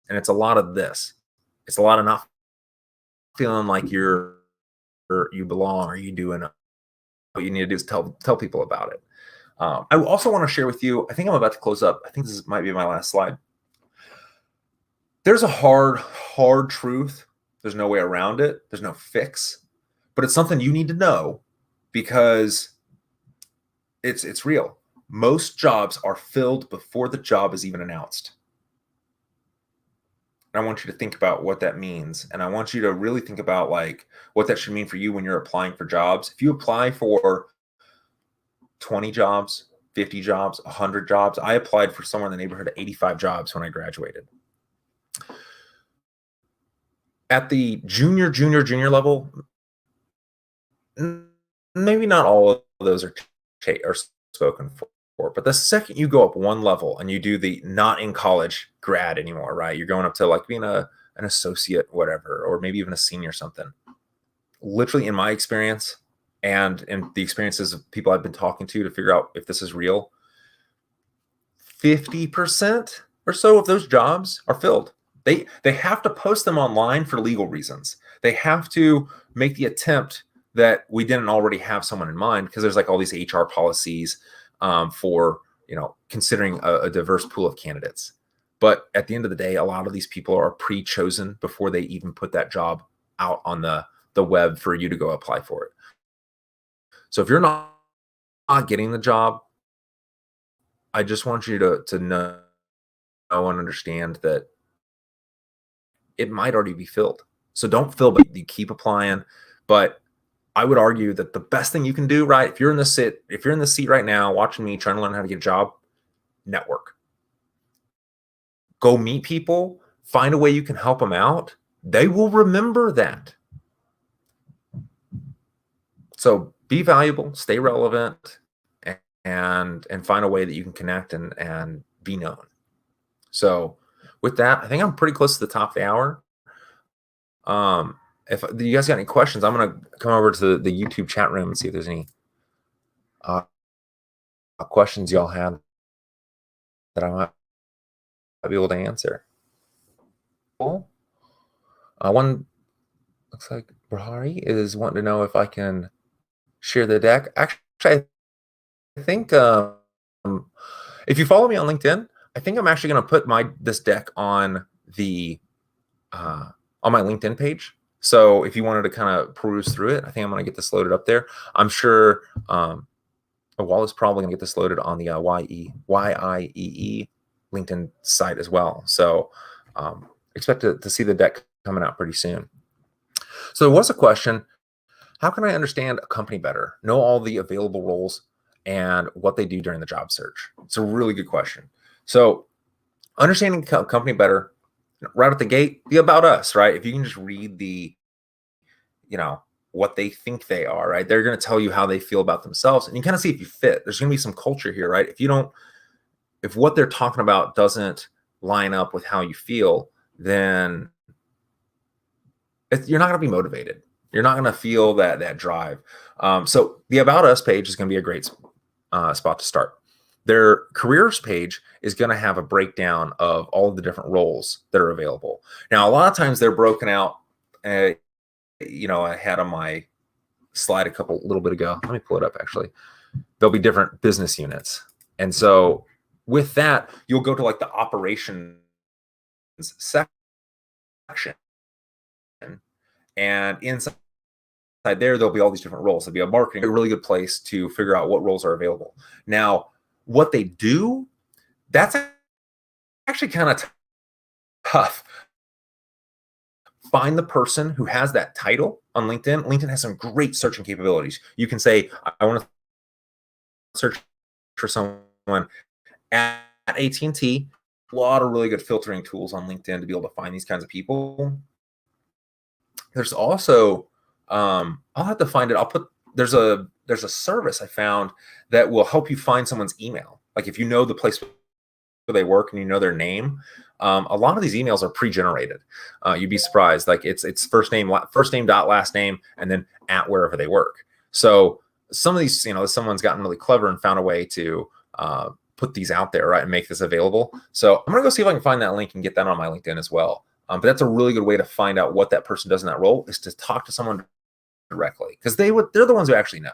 And it's a lot of this. It's a lot of not feeling like you belong, or you doing what you need to do is tell people about it. I also want to share with you, I think I'm about to close up. I think this might be my last slide. There's a hard truth. There's no way around it. There's no fix, but it's something you need to know because it's real. Most jobs are filled before the job is even announced. And I want you to think about what that means. And I want you to really think about like what that should mean for you when you're applying for jobs. If you apply for 20 jobs, 50 jobs, 100 jobs, I applied for somewhere in the neighborhood of 85 jobs when I graduated. At the junior level, maybe not all of those are spoken for, but the second you go up one level and you do the not in college grad anymore, right? You're going up to like being an associate, whatever, or maybe even a senior something. Literally, in my experience and in the experiences of people I've been talking to figure out if this is real, 50% or so of those jobs are filled. They have to post them online for legal reasons. They have to make the attempt that we didn't already have someone in mind, because there's like all these HR policies for considering a diverse pool of candidates. But at the end of the day, a lot of these people are pre-chosen before they even put that job out on the web for you to go apply for it. So if you're not getting the job, I just want you to know and understand that it might already be filled. So don't feel bad. You keep applying. But I would argue that the best thing you can do, right, if you're in the seat right now watching me trying to learn how to get a job, network. Go meet people, find a way you can help them out. They will remember that. So be valuable, stay relevant, and find a way that you can connect and be known. So with that, I think I'm pretty close to the top of the hour. If you guys got any questions, I'm going to come over to the YouTube chat room and see if there's any questions y'all have that I might be able to answer. Cool. One looks like Brahari is wanting to know if I can share the deck. Actually, I think if you follow me on LinkedIn, I think I'm actually going to put this deck on the on my LinkedIn page. So if you wanted to kind of peruse through it, I think I'm going to get this loaded up there. I'm sure Wallace probably going to get this loaded on the YIEE LinkedIn site as well. So expect to see the deck coming out pretty soon. So there was a question: how can I understand a company better, know all the available roles, and what they do during the job search? It's a really good question. So understanding a company better, right at the gate, the about us, right? If you can just read the, what they think they are, right? They're going to tell you how they feel about themselves, and you kind of see if you fit. There's going to be some culture here, right? If what they're talking about doesn't line up with how you feel, then you're not going to be motivated. You're not going to feel that drive. So the About Us page is going to be a great spot to start. Their careers page is going to have a breakdown of all of the different roles that are available. Now, a lot of times they're broken out. I had on my slide a little bit ago. Let me pull it up, actually. There'll be different business units. And so with that, you'll go to like the operations section. And inside there, there'll be all these different roles. There'll be a marketing, a really good place to figure out what roles are available. Now, what they do, that's actually kind of tough. Find the person who has that title on LinkedIn. LinkedIn has some great searching capabilities. You can say, I want to search for someone at AT&T. A lot of really good filtering tools on LinkedIn to be able to find these kinds of people. There's also, I'll have to find it. There's a service I found that will help you find someone's email. like if you know the place where they work and you know their name, a lot of these emails are pre-generated. You'd be surprised. Like it's first name dot last name and then at wherever they work. So some of these, someone's gotten really clever and found a way to put these out there, right, and make this available. So I'm gonna go see if I can find that link and get that on my LinkedIn as well. But that's a really good way to find out what that person does in that role, is to talk to someone directly, because they're the ones who actually know.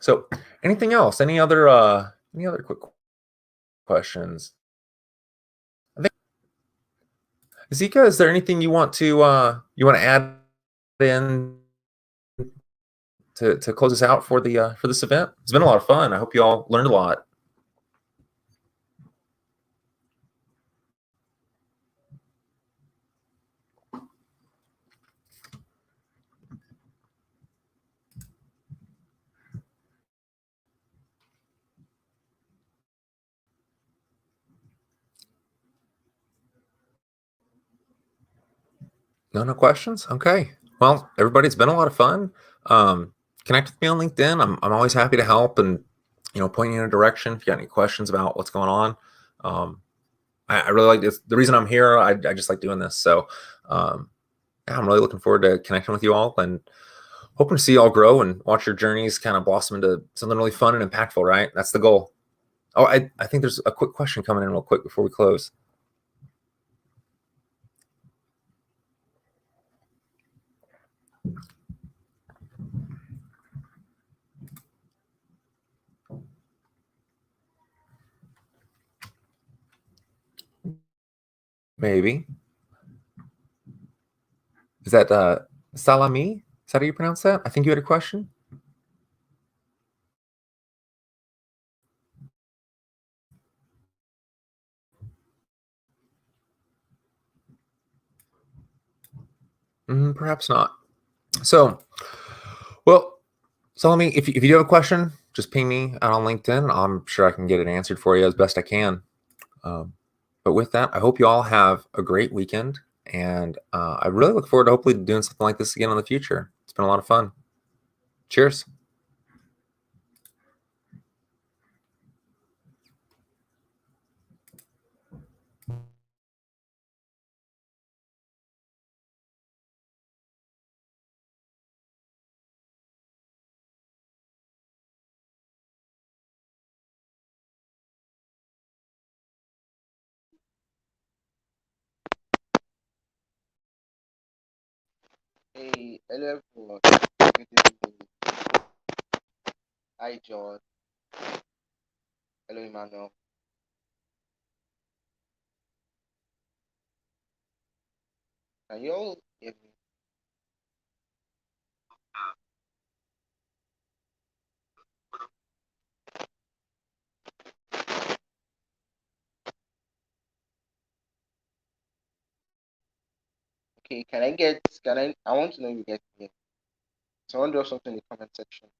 So anything else? Any other quick questions? I think, Zika, is there anything you want to add in to close us out for this event? It's been a lot of fun. I hope you all learned a lot. No questions? Okay. Well, everybody, it's been a lot of fun. Connect with me on LinkedIn. I'm always happy to help and, point you in a direction if you got any questions about what's going on. I really like this. The reason I'm here, I just like doing this. So, yeah, I'm really looking forward to connecting with you all and hoping to see you all grow and watch your journeys kind of blossom into something really fun and impactful, right? That's the goal. Oh, I think there's a quick question coming in real quick before we close. Maybe. Is that Salami? Is that how you pronounce that? I think you had a question. Perhaps not. So, well, Salami, if you do have a question, just ping me out on LinkedIn. I'm sure I can get it answered for you as best I can. But with that, I hope you all have a great weekend. And I really look forward to hopefully doing something like this again in the future. It's been a lot of fun. Cheers. Hey, hello everyone. Good evening. Hi John. Hello Emmanuel. Can you all hear me? Okay, I want to know if you get me. Someone drop something in the comment section.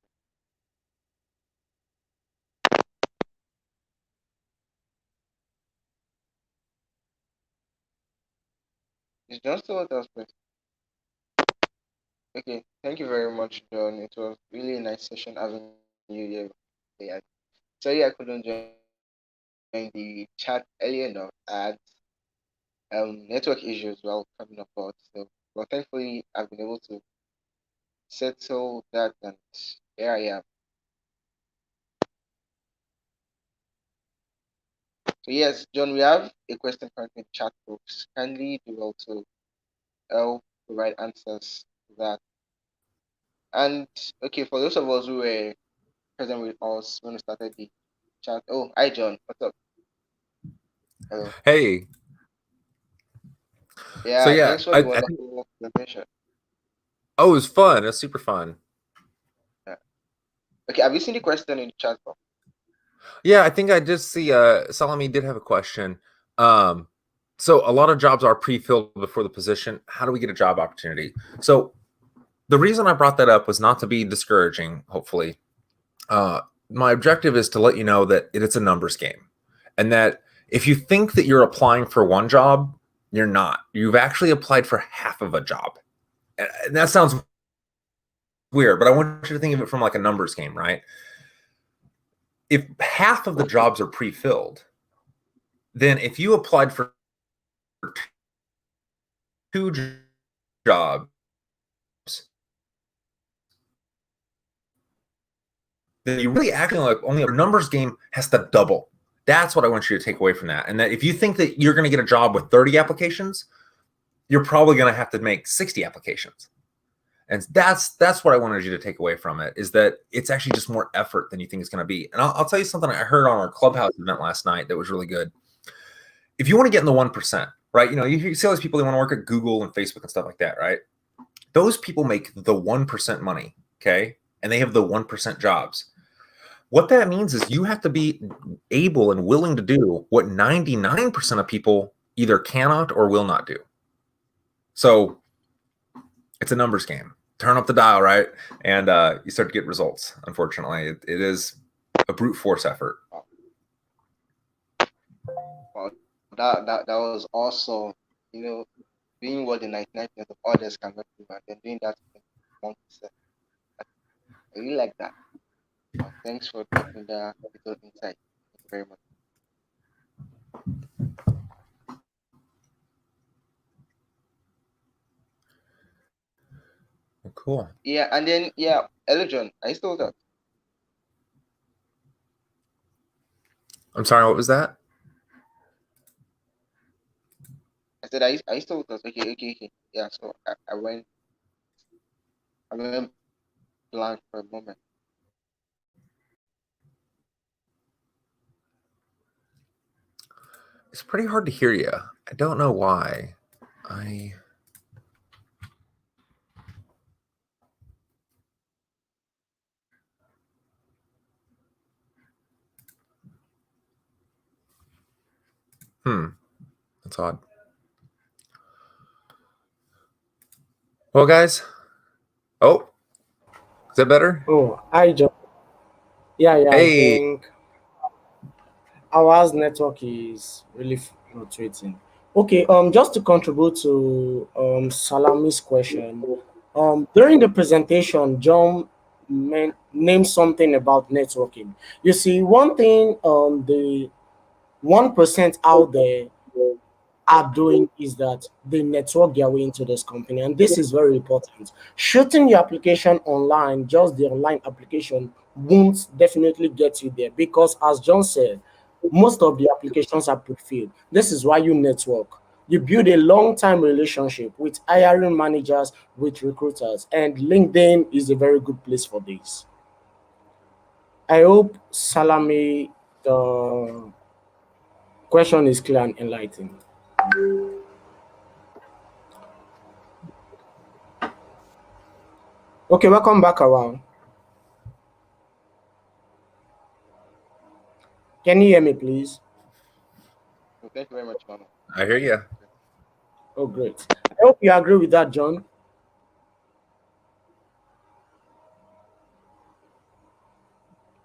Is John still with us, please? Okay, thank you very much, John. It was really a nice session having you here. Yeah. Sorry I couldn't join the chat earlier enough. I had network issues while coming about. So but thankfully I've been able to settle that, and here I am. So yes, John, we have a question currently in chat box. Kindly do well to help provide answers to that. And okay, for those of us who were present with us when we started the chat. Oh, hi John, what's up? Hello. Hey. So Yeah, yeah, thanks for I the think, wonderful presentation. oh, it was fun. It was super fun. Yeah. Okay, have you seen the question in the chat box? Yeah, I think I just see Salami did have a question. So a lot of jobs are pre-filled before the position. How do we get a job opportunity? So the reason I brought that up was not to be discouraging, hopefully. My objective is to let you know that it's a numbers game, and that if you think that you're applying for one job, you're not. You've actually applied for half of a job. And that sounds weird, but I want you to think of it from like a numbers game, right? if half of the jobs are pre-filled, then if you applied for 2 jobs, then you really actually like only a numbers game has to double. That's what I want you to take away from that. And that if you think that you're going to get a job with 30 applications, you're probably going to have to make 60 applications. And that's what I wanted you to take away from it, is that it's actually just more effort than you think it's going to be. And I'll tell you something I heard on our Clubhouse event last night that was really good. If you want to get in the 1%, right? You know, you see all these people, they want to work at Google and Facebook and stuff like that, right? Those people make the 1% money, okay? And they have the 1% jobs. What that means is you have to be able and willing to do what 99% of people either cannot or will not do. So it's a numbers game. Turn up the dial, right? And you start to get results. Unfortunately, it is a brute force effort. Well, that was also, you know, doing what the 99% of others cannot do, and then doing that in 1%. I really like that. Thanks for dropping that little insight. Thank you very much. Cool. Yeah, and then Elijah, are you still there? I'm sorry, what was that? I said, are you still with us? Okay. Yeah, so I went blank for a moment. It's pretty hard to hear you. I don't know why. That's odd. Well, guys. Oh, is that better? Oh, yeah, I Hey, think our network is really fluctuating. Okay, just to contribute to Salami's question, during the presentation, John named something about networking. You see, one thing the 1% out there are doing is that they network their way into this company, and this is very important. Shooting your application online, just the online application, won't definitely get you there because, as John said, most of the applications are pre-filled. This is why you network. You build a long-time relationship with hiring managers, with recruiters, and LinkedIn is a very good place for this. I hope Salami, the question is clear and enlightening. Okay, welcome back around. Can you hear me, please? So thank you very much, Manu. I hear you. Oh, great. I hope you agree with that, John.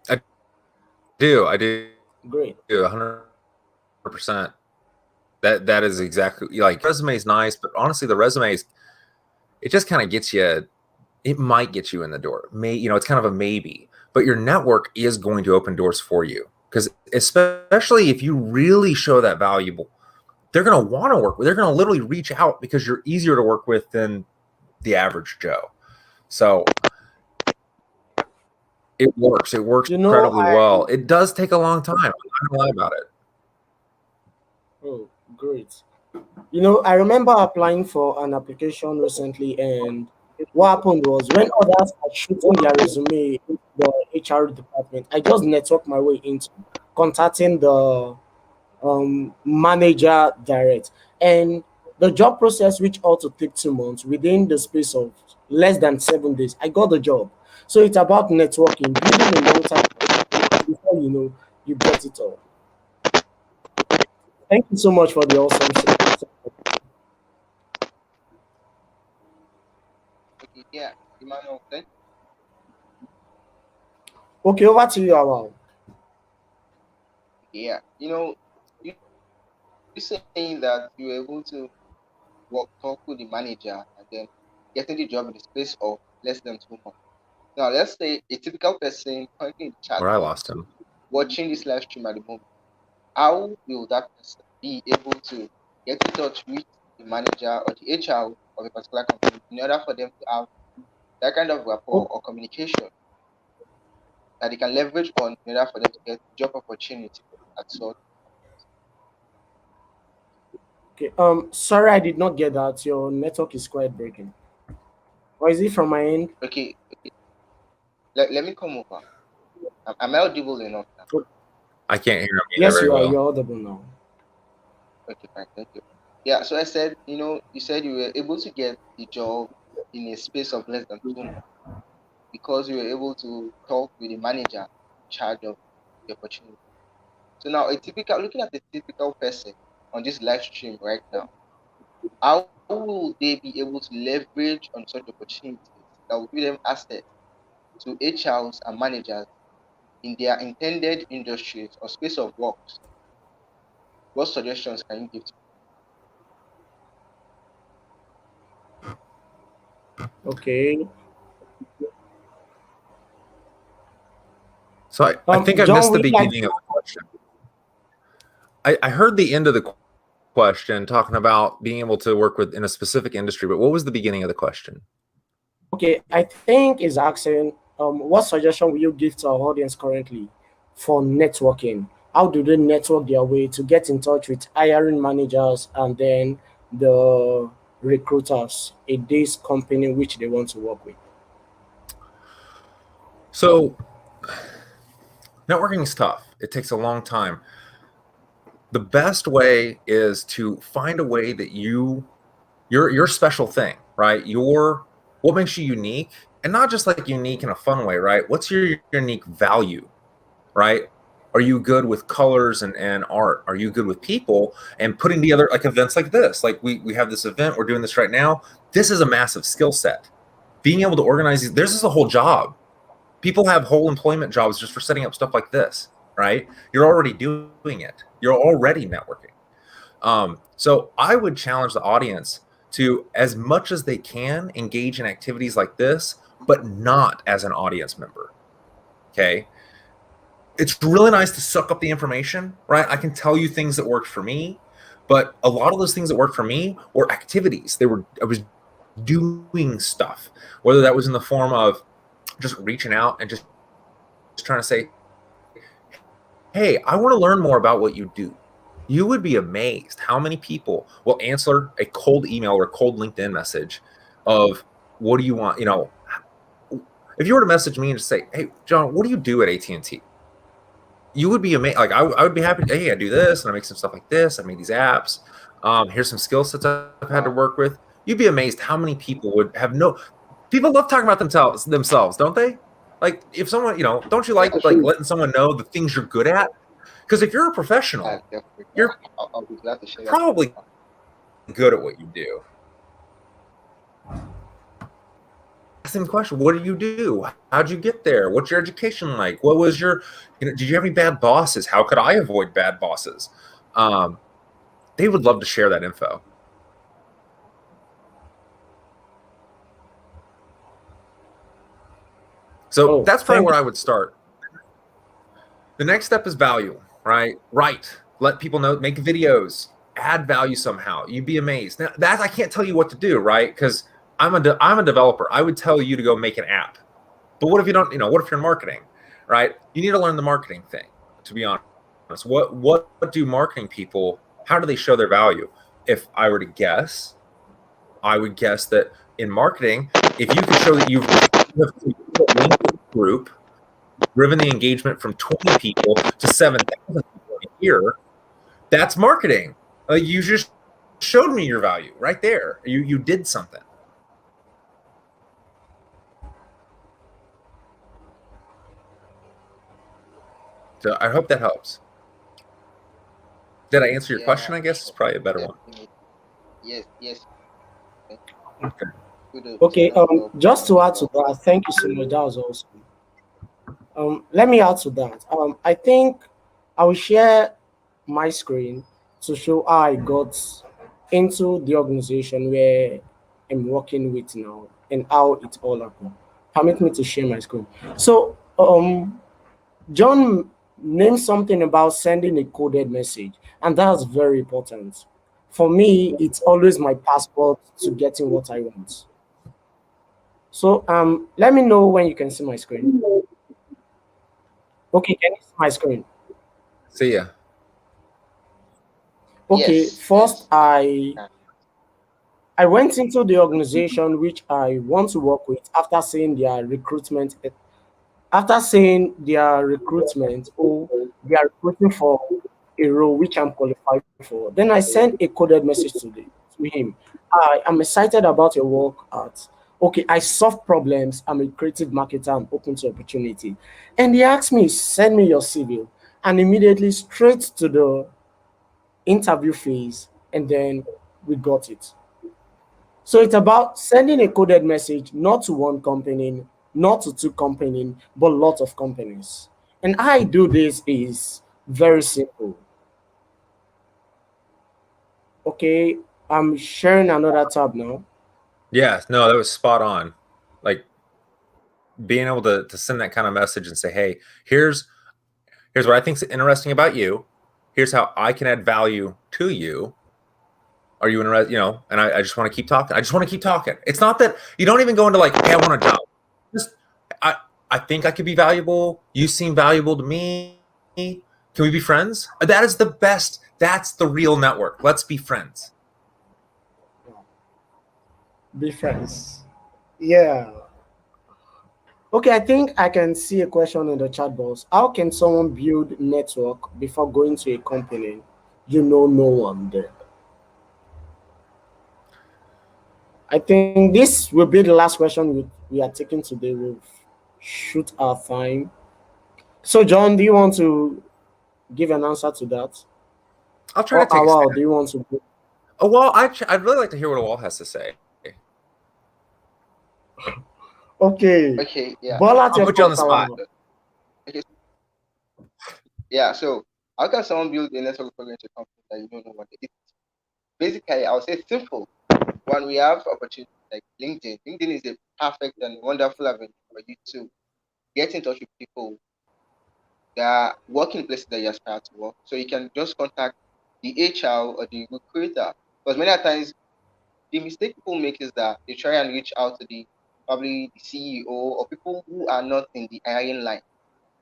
I do Great. 100%. That is exactly, like, resume is nice, but honestly, the resume it just kind of gets you. It might get you in the door. It's kind of a maybe, but your network is going to open doors for you, because especially if you really show that valuable, they're going to want to work with. They're going to literally reach out because you're easier to work with than the average Joe. So it works. It works You know, incredibly well. It does take a long time. I'm not gonna lie about it. oh, great. You know, I remember applying for an application recently, and what happened was when others are shooting their resume into the HR department, I just networked my way into contacting the manager direct. And the job process, which ought to take 2 months, within the space of less than 7 days, I got the job. So it's about networking, building a long time before you know you get it all. Thank you so much for the awesome show. Okay, yeah, Emmanuel, then Okay, over to you, Awal. yeah, you you saying that you were able to talk with the manager and then getting the job in the space of less than 2 months. Now, let's say a typical person currently in the chat Where I lost him. watching this live stream at the moment, how will that person be able to get in touch with the manager or the HR of a particular company in order for them to have that kind of rapport or communication that they can leverage on in order for them to get job opportunity at such. Okay. Sorry, I did not get that. Your network is quite breaking. Or is it from my end? Okay, let me come over. Am I audible enough now? I can't hear him either Yes, very you are. well. You're audible now. Okay, fine, thank you. Yeah, so I said, you said you were able to get the job in a space of less than 2 months because you were able to talk with the manager in charge of the opportunity. So now, looking at the typical person on this live stream right now, how will they be able to leverage on such opportunities that will give them access to HRs and managers in their intended industries or space of works? What suggestions can you give to Okay. So I think I John, missed the would you like? beginning of the question. I heard the end of the question talking about being able to work with in a specific industry, but what was the beginning of the question? Okay, I think is asking, what suggestion will you give to our audience currently for networking? How do they network their way to get in touch with hiring managers and then the recruiters in this company which they want to work with? So networking is tough. It takes a long time. The best way is to find a way that your special thing, right? What makes you unique, and not just like unique in a fun way, right? What's your unique value, right? Are you good with colors and art? Are you good with people and putting together like events like this? Like we have this event, we're doing this right now. This is a massive skill set. Being able to organize these, this is a whole job. People have whole employment jobs just for setting up stuff like this, right? You're already doing it. You're already networking. So I would challenge the audience to, as much as they can, engage in activities like this, but not as an audience member. Okay. It's really nice to suck up the information, right? I can tell you things that worked for me, but a lot of those things that worked for me were activities. I was doing stuff, whether that was in the form of just reaching out and just trying to say, hey, I want to learn more about what you do. You would be amazed how many people will answer a cold email or a cold LinkedIn message of, what do you want? If you were to message me and just say, hey, John, what do you do at AT&T? You would be amazed. Like I would be happy. Hey, I do this and I make some stuff like this. I made these apps. Here's some skill sets I've had to work with. You'd be amazed how many people would have people love talking about themselves, don't they? Like if someone, don't you like letting someone know the things you're good at? Because if you're a professional, that? you're I'll be glad to share that. probably good at what you do. Ask them the question, what do you do? How'd you get there? What's your education like? What was did you have any bad bosses? How could I avoid bad bosses? They would love to share that info. So that's probably where I would start. The next step is value, right? Let people know, make videos, add value somehow. You'd be amazed. Now that I can't tell you what to do, right? Because I'm a developer. I would tell you to go make an app. But what if you don't, what if you're in marketing, right? You need to learn the marketing thing, to be honest. What do marketing people, how do they show their value? If I were to guess, I would guess that in marketing, if you can show that you've linked a group, driven the engagement from 20 people to 7,000 people a year, that's marketing. You just showed me your value right there. You did something. So I hope that helps. Did I answer your question? I guess it's probably a better one. Yes. Okay. Just to add to that, thank you so much. That was awesome. Let me add to that. I think I will share my screen to show how I got into the organization where I'm working with now and how it all happened. Permit me to share my screen. So, John Name something about sending a coded message, and that's very important. For me, it's always my passport to getting what I want. So let me know when you can see my screen. Okay, can you see my screen? See ya. Okay, Yes, first yes. I went into the organization which I want to work with after seeing their recruitment. After seeing their recruitment, oh, they are recruiting for a role which I'm qualified for. Then I sent a coded message to him. I am excited about your work at. Okay, I solve problems. I'm a creative marketer. I'm open to opportunity. And he asked me, send me your CV, and immediately straight to the interview phase, and then we got it. So it's about sending a coded message not to one company, not to two companies, but lots of companies. And how I do this is very simple. Okay, I'm sharing another tab now. Yeah, no, that was spot on. Like being able to send that kind of message and say, hey, here's what I think's interesting about you. Here's how I can add value to you. Are you interested? And I just want to keep talking. I just want to keep talking. It's not that you don't even go into like, hey, I want a job. Just I I think I could be valuable. You seem valuable to me. Can we be friends? That is the best. That's the real network. Let's be friends. Be friends. Yeah. Okay, I think I can see a question in the chat box. How can someone build network before going to a company? You know no one there. I think this will be the last question we are taking today. We've shoot our time. So, John, do you want to give an answer to that? I'll try to Or take a Awal, stab. do you want to? Oh, well, I'd really like to hear what a wall has to say. Okay. Okay, yeah. Ball I'll out your put you on the first spot. Awal. Okay, yeah. So how can someone build a network for a company that you don't know what it is? Basically, I would say simple. One, we have opportunities like LinkedIn. LinkedIn is a perfect and wonderful avenue for you to get in touch with people that are working places that you aspire to work. So you can just contact the HR or the recruiter. Because many times the mistake people make is that they try and reach out to the probably the CEO or people who are not in the hiring line.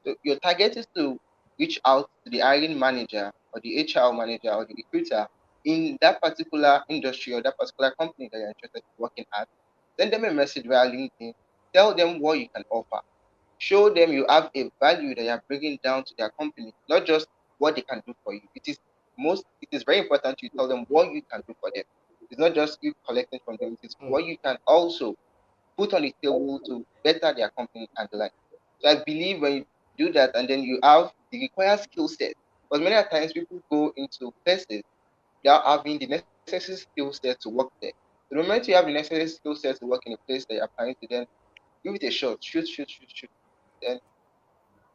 So your target is to reach out to the hiring manager or the HR manager or the recruiter in that particular industry or that particular company that you're interested in working at. Send them a message via LinkedIn. Tell them what you can offer. Show them you have a value that you're bringing down to their company, not just what they can do for you. It is very important you tell them what you can do for them. It's not just you collecting from them, it is what you can also put on the table to better their company and the like. So I believe when you do that and then you have the required skill set, because many times people go into places without having the necessary skill set to work there. The moment you have the necessary skill set to work in a place that you're applying to, then give it a shot, shoot. Then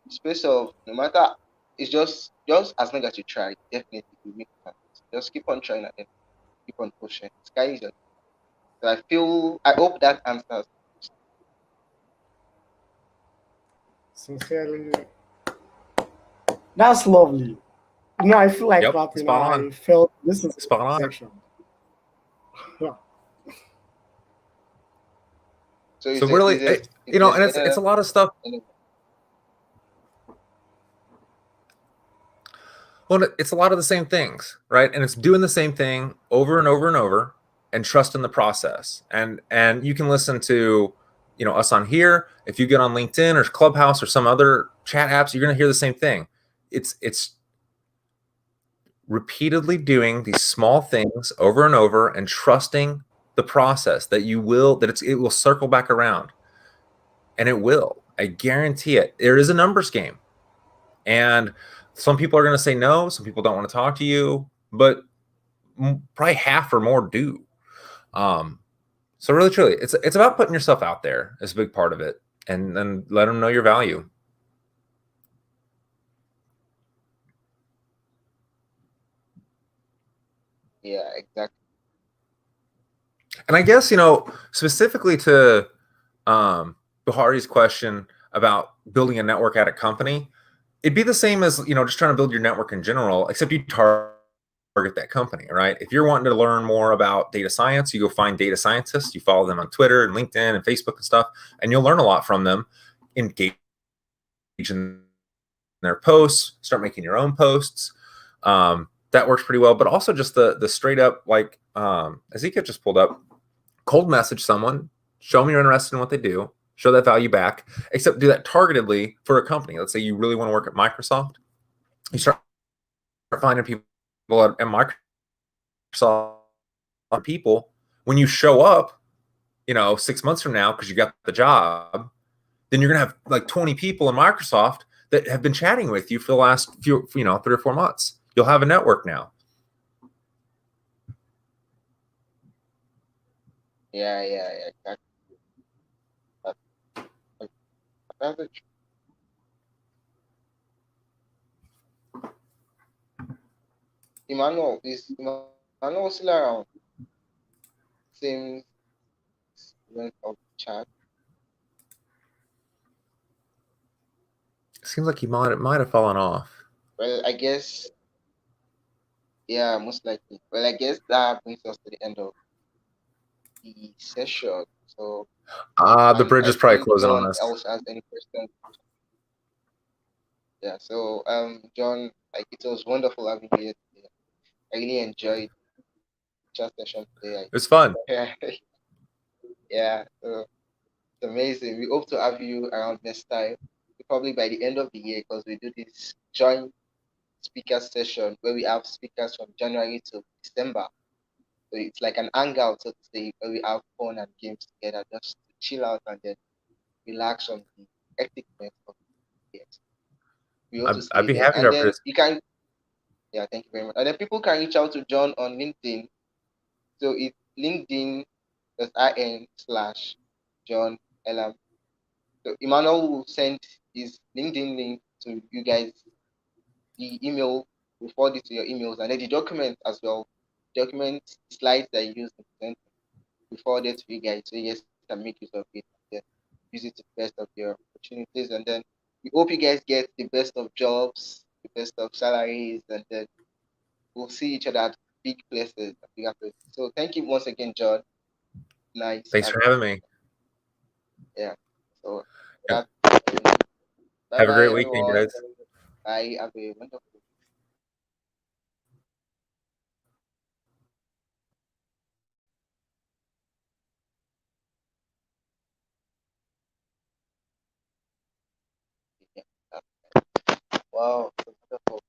the space of no matter it's just as long as you try, definitely you make it. Just keep on trying and then keep on pushing. Sky is your so I hope that answers. Sincerely, that's lovely. You know, I feel like Yep, clapping. spot on. I felt this is Spot a on. section. Yeah. So So really, is there and any it's other a lot of stuff. any, Well, it's a lot of the same things, right? And it's doing the same thing over and over and over, and trust in the process. And you can listen to, us on here. If you get on LinkedIn or Clubhouse or some other chat apps, you're going to hear the same thing. It's repeatedly doing these small things over and over and trusting the process it will circle back around, and it will. I guarantee it. There is a numbers game, and some people are going to say no. Some people don't want to talk to you, but probably half or more do. So really, truly, it's about putting yourself out there is a big part of it, and then let them know your value. yeah, exactly. And I guess specifically to Buhari's question about building a network at a company, it'd be the same as, just trying to build your network in general, except you target that company, right? If you're wanting to learn more about data science, you go find data scientists, you follow them on Twitter and LinkedIn and Facebook and stuff, and you'll learn a lot from them. Engage in their posts, start making your own posts. That works pretty well. But also just the straight up, like Ezekiel just pulled up, cold message someone, show them you're interested in what they do, show that value back, except do that targetedly for a company. Let's say you really want to work at Microsoft. You start finding people at Microsoft people. When you show up, 6 months from now, because you got the job, then you're going to have like 20 people in Microsoft that have been chatting with you for the last few, 3 or 4 months. You'll have a network now. Yeah. That, that's it. Emmanuel still around? Seems went off the chat. It seems like he might have fallen off. Well, I guess, yeah, most likely. Well, I guess that brings us to the end of the session. So, The and bridge I is probably see closing no on one us. else has any questions. Yeah. So, John, like it was wonderful having you here today. I really enjoyed the chat session today. It was fun. Yeah, yeah. So it's amazing. We hope to have you around next time, probably by the end of the year, because we do this joint speaker session where we have speakers from January to December. So it's like an hangout, so to say, where we have fun and games together, just to chill out and then relax from the hecticness of the year. We hope to see I'd you be then. happy And to then participate. you can, yeah, thank you very much. And then people can reach out to John on LinkedIn. So it's LinkedIn.in/John Elam. So Emmanuel will send his LinkedIn link to you guys, the email, will forward it to your emails, and then the document as well, document slides that you use in presenting, we forward it to you guys so you guys can make use of it and then use it to the best of your opportunities. And then we hope you guys get the best of jobs, the best of salaries, and then we'll see each other at big places and bigger places. So thank you once again, John. Nice Thanks for having you. having me. Yeah. So Yep. that bye Have a bye great weekend, everyone. guys. Bye. Have a wonderful weekend. Wow, wonderful.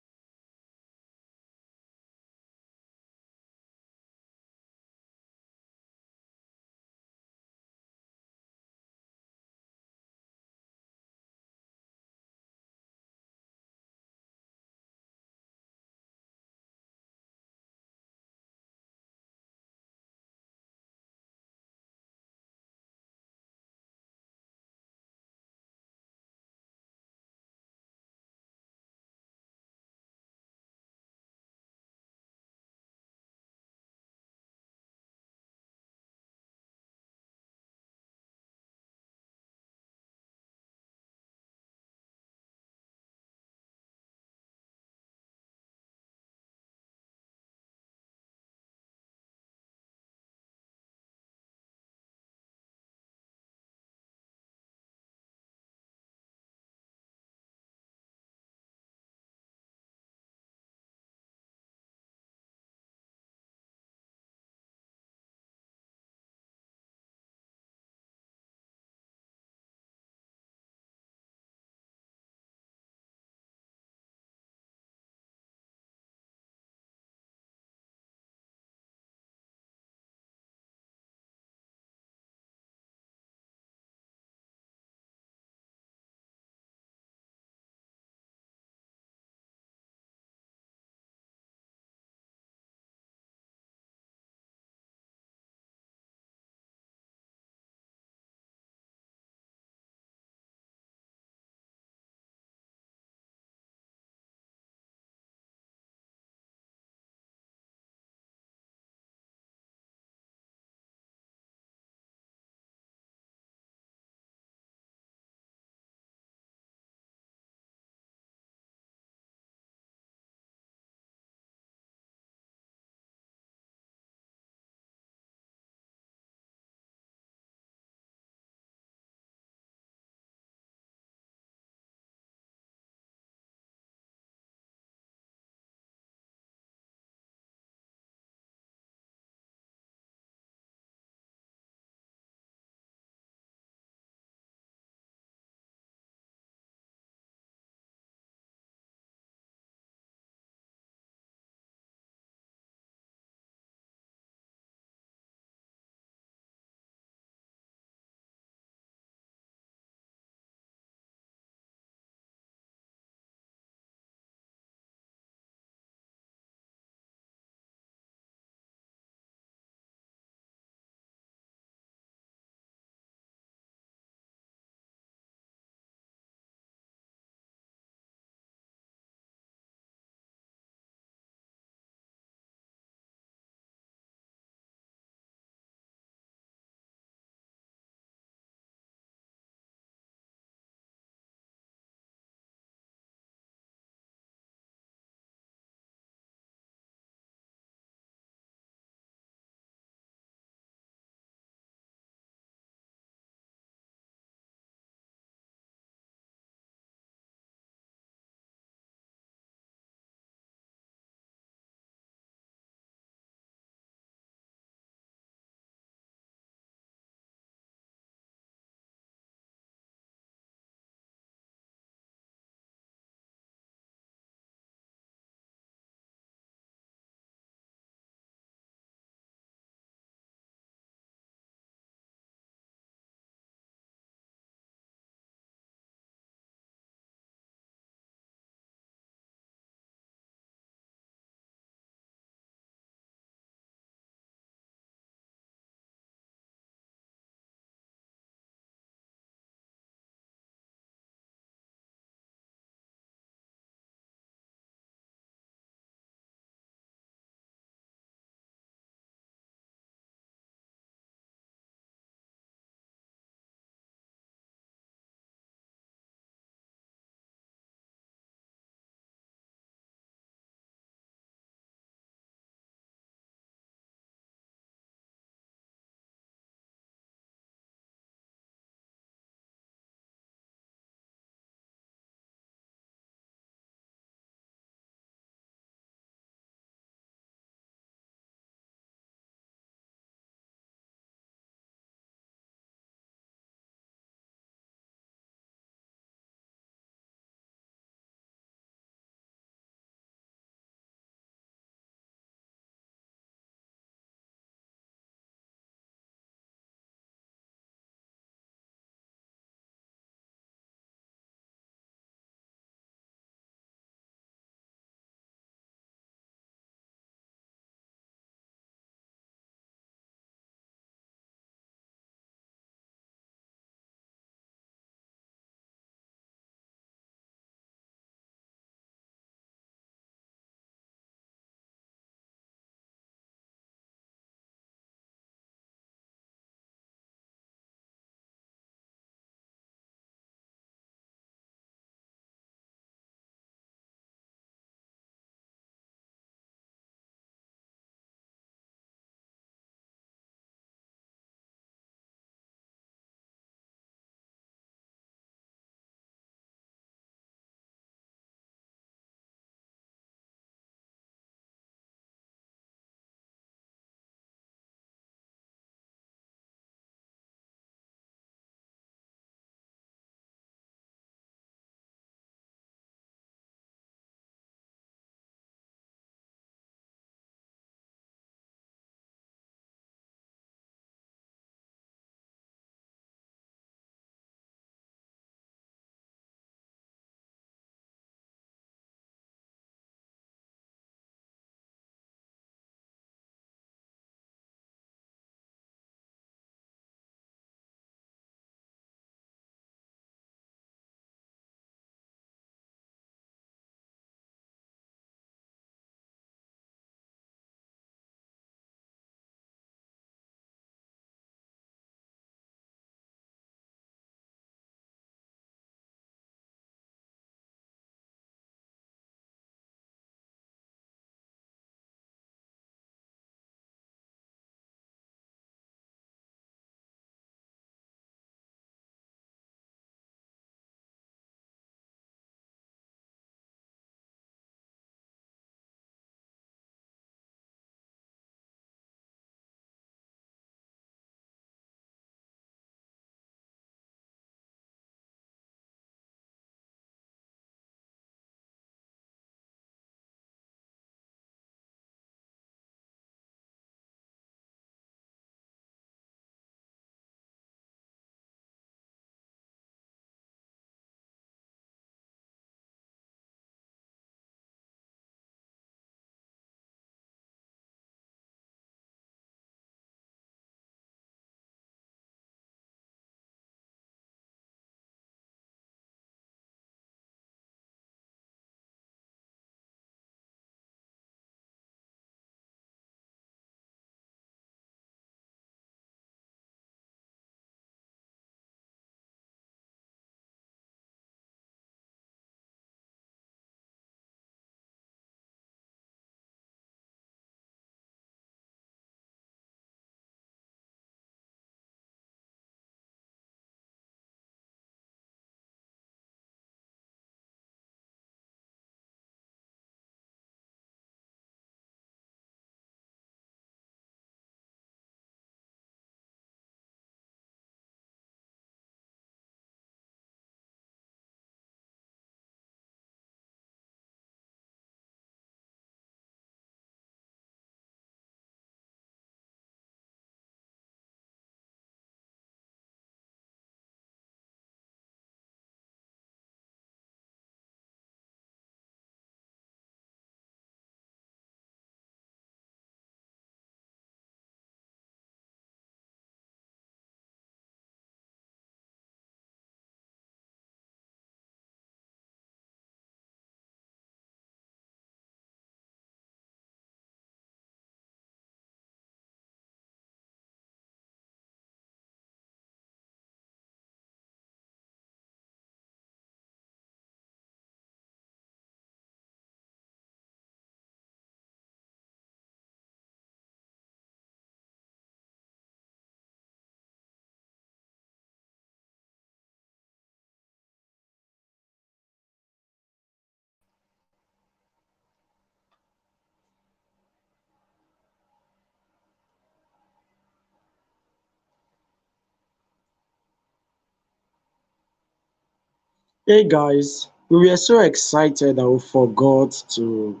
Hey guys, we were so excited that we forgot to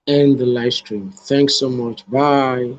end the live stream. Thanks so much. Bye.